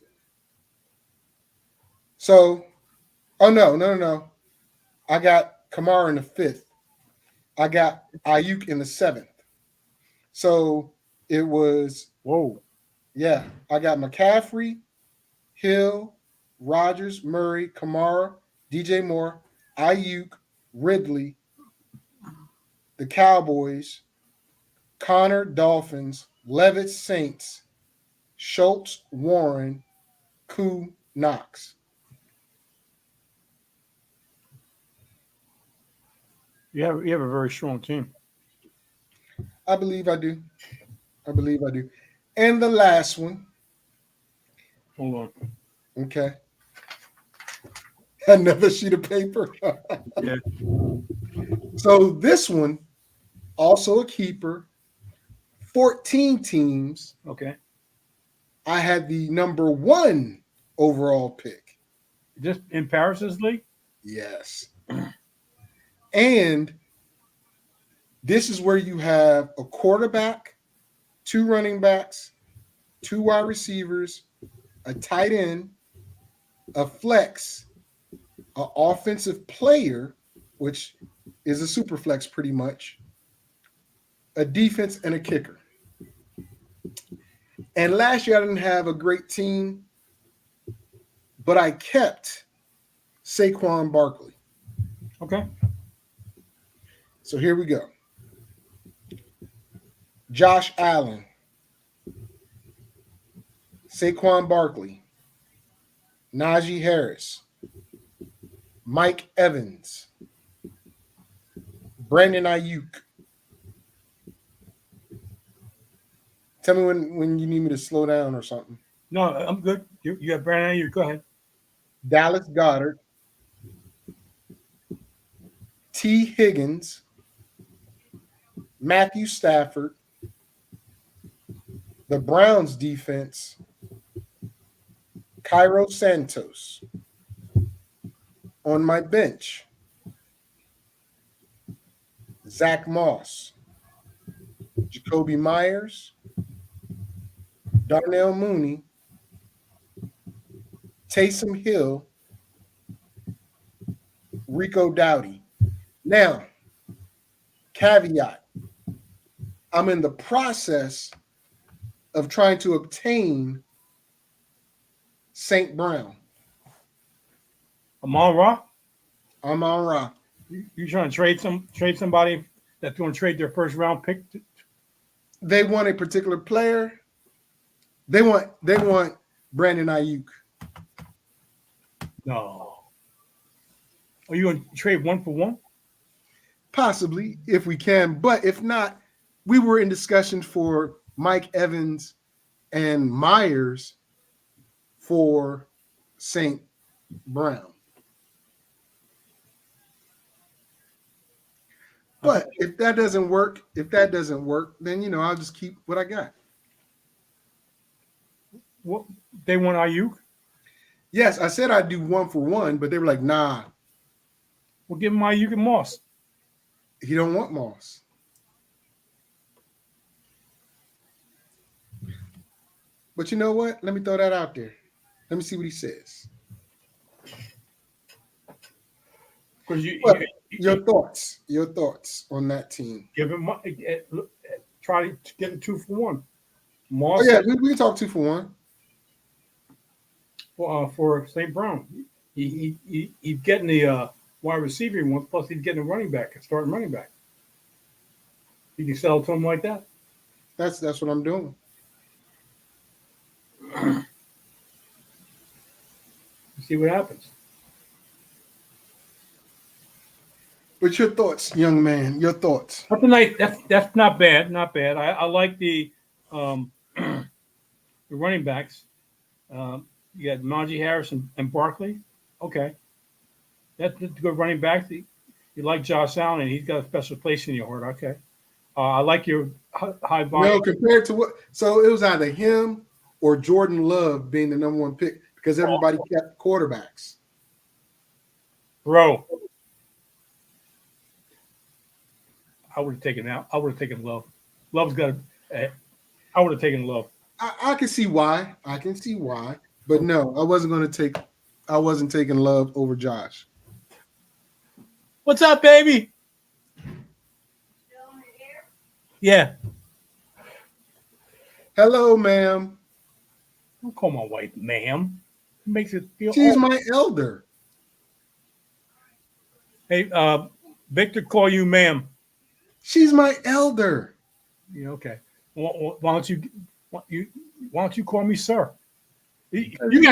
So, no. I got Kamara in the fifth. I got Ayuk in the seventh. So it was, yeah, I got McCaffrey, Hill, Rodgers, Murray, Kamara, DJ Moore, Ayuk, Ridley, the Cowboys, Connor, Dolphins, Levitt, Saints, Schultz, Warren, Koo, Knox. You have a very strong team. I believe I do. And the last one. Hold on. Okay. Another sheet of paper. Yeah. So this one, also a keeper, 14 teams. Okay. I had the number 1 overall pick. Just in Paris's league? Yes. And this is where you have a quarterback, 2 running backs, 2 wide receivers, a tight end, a flex, an offensive player, which is a super flex pretty much, a defense, and a kicker. And last year I didn't have a great team, but I kept Saquon Barkley. Okay. So here we go. Josh Allen, Saquon Barkley, Najee Harris, Mike Evans, Brandon Ayuk. Tell me when you need me to slow down or something. No, I'm good. You got Brandon. You go ahead. Dallas Goedert, T. Higgins, Matthew Stafford, the Browns defense, Cairo Santos. On my bench, Zach Moss, Jacoby Myers, Darnell Mooney, Taysom Hill, Rico Dowdy. Now, caveat, I'm in the process of trying to obtain St. Brown. Amon-Ra? Amon-Ra. You trying to trade somebody that's going to trade their first round pick? They want a particular player. They want Brandon Ayuk. No. Are you going to trade 1 for 1? Possibly, if we can. But if not, we were in discussion for Mike Evans and Myers for St. Brown. But if that doesn't work, then I'll just keep what I got. What they want Ayuk? Yes, I said I'd do 1 for 1, but they were like, nah. We'll give him Ayuk and Moss. He don't want Moss. But you know what? Let me throw that out there. Let me see what he says. Your thoughts on that team. Give him try to get it 2 for 1. Moss. Oh yeah, we can talk 2 for 1. For St. Brown, he's getting the wide receiver one, plus he's getting a running back, a starting running back. You can sell to him like that. That's what I'm doing. See what happens. But your thoughts, young man, your thoughts. That's not bad. Not bad. I like the the running backs. You got Najee Harris and Barkley. Okay. That's good running backs. You like Josh Allen, and he's got a special place in your heart. Okay. I like your high volume. No, compared to what? So it was either him or Jordan Love being the number 1 pick because everybody kept quarterbacks. Bro. I would have taken Love. Love's got I would have taken Love. I can see why. But no, I wasn't taking Love over Josh. What's up, baby? Yeah. Hello, ma'am. Don't call my wife ma'am. It makes it feel She's my elder. Hey, Victor, call you ma'am. She's my elder. Yeah, okay. Why don't you call me sir? You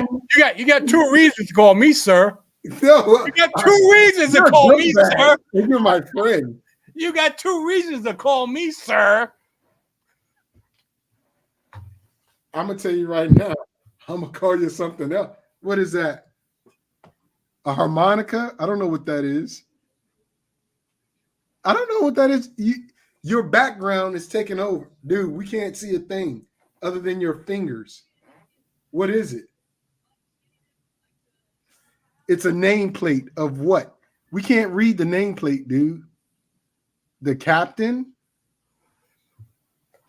got 2 reasons to call me sir. No, you got 2 reasons to call me sir. You're my friend. You got 2 reasons to call me sir. I'm gonna tell you right now. I'm gonna call you something else. What is that? A harmonica? I don't know what that is. I don't know what that is. Your background is taking over. Dude, we can't see a thing other than your fingers. What is it? It's a nameplate of what? We can't read the nameplate, dude. The captain?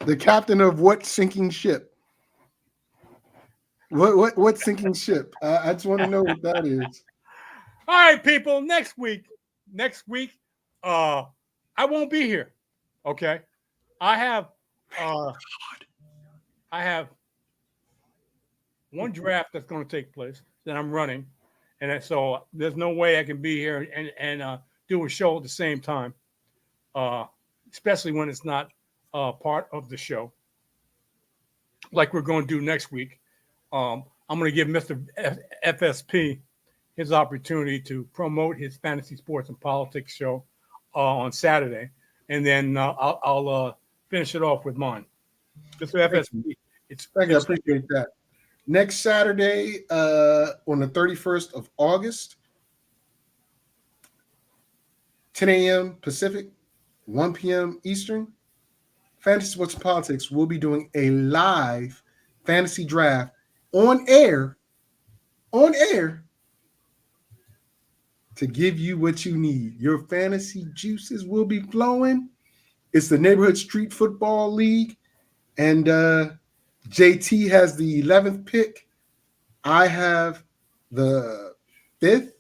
The captain of what sinking ship? What sinking ship? I just want to know what that is. All right, people. Next week, I won't be here. Okay, I have one draft that's going to take place that I'm running, and so there's no way I can be here and do a show at the same time, especially when it's not part of the show, like we're going to do next week. I'm going to give Mr. FSP his opportunity to promote his fantasy sports and politics show on Saturday, and then I'll finish it off with mine. Mr. FSP, Thank you. I appreciate that. Next Saturday, on the 31st of August, 10 a.m. Pacific, 1 p.m. Eastern, Fantasy Sports and Politics will be doing a live fantasy draft on air, to give you what you need. Your fantasy juices will be flowing. It's the Neighborhood Street Football League, and JT has the 11th pick. I have the 5th,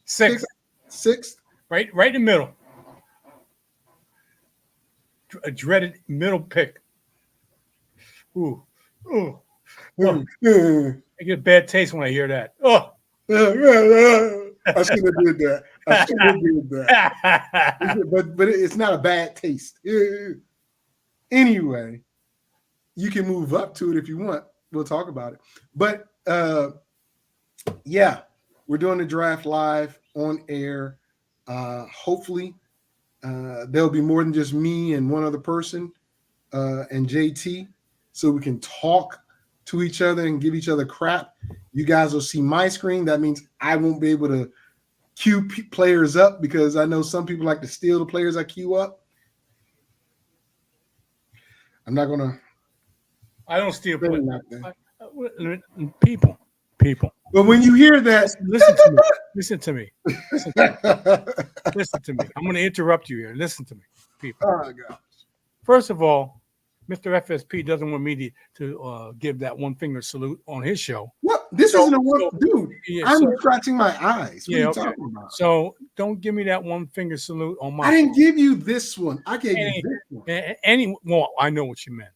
6th. Right in the middle. A dreaded middle pick. Ooh. Oh. I get a bad taste when I hear that. Oh. I should have did that. But it's not a bad taste. Anyway, you can move up to it if you want. We'll talk about it. But yeah, we're doing the draft live on air. Hopefully, there'll be more than just me and one other person and JT, so we can talk to each other and give each other crap. You guys will see my screen. That means I won't be able to queue players up because I know some people like to steal the players I queue up. I'm not going to. I don't steal players. People. But when you hear that, listen to me. Listen to me. I'm going to interrupt you here. Listen to me, people. Oh, gosh. First of all, Mr. FSP doesn't want me to give that one finger salute on his show. What? This isn't a one, dude. Yeah, I'm scratching my eyes. What are you talking about? So don't give me that one finger salute on my. I didn't give you this one. I gave you this one. Well, I know what you meant.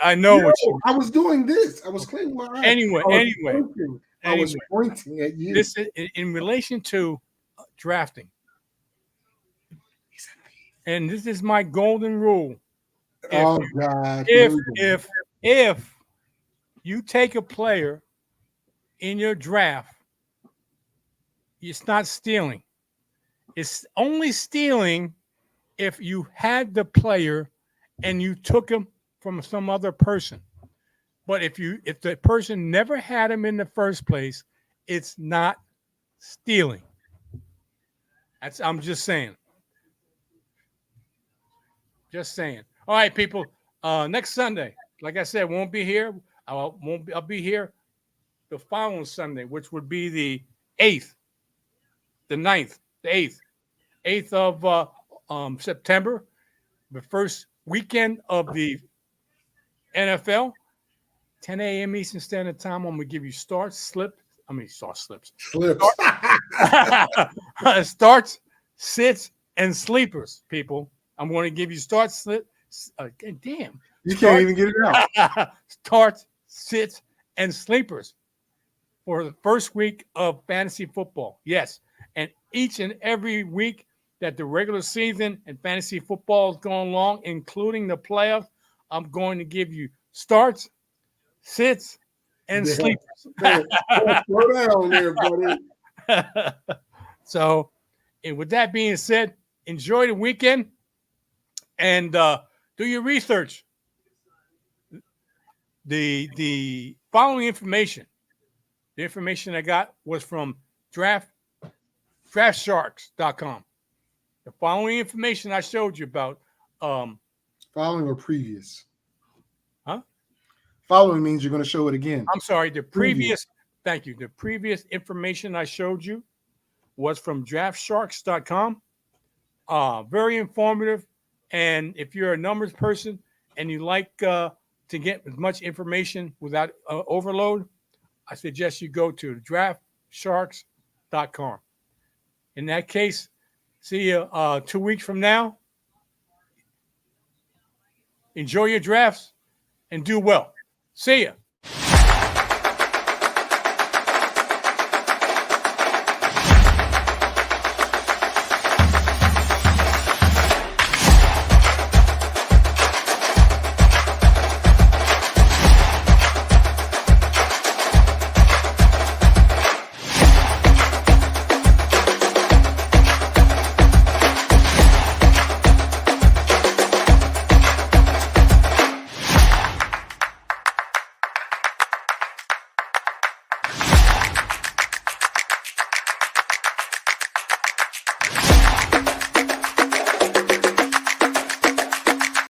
I know what you meant. I was doing this. I was cleaning my eyes. Anyway. I was pointing at you. This is in relation to drafting, and this is my golden rule. If you take a player in your draft, it's not stealing. It's only stealing if you had the player and you took him from some other person. But if the person never had him in the first place, it's not stealing. I'm just saying. Just saying. All right, people. Next Sunday, like I said, won't be here. I'll be here the following Sunday, which would be the 8th, the 9th, the 8th of September, the first weekend of the NFL. 10 a.m. Eastern Standard Time. I'm going to give you starts, slips. Starts, sits, and sleepers, people. I'm going to give you starts, slips. Damn. You can't even get it out. Starts, sits, and sleepers for the first week of fantasy football. Yes. And each and every week that the regular season and fantasy football is going along, including the playoffs, I'm going to give you starts, sits, and sleepers. Slow down there, buddy. So, and with that being said, enjoy the weekend and do your research. The following information, the information I got was from draftsharks.com. The following information I showed you about, Following or previous? huh? Following means you're going to show it again. I'm sorry, the previous, thank you. The previous information I showed you was from draftsharks.com. Very informative. And if you're a numbers person and you like to get as much information without overload, I suggest you go to draftsharks.com. In that case, see you 2 weeks from now. Enjoy your drafts and do well. See ya.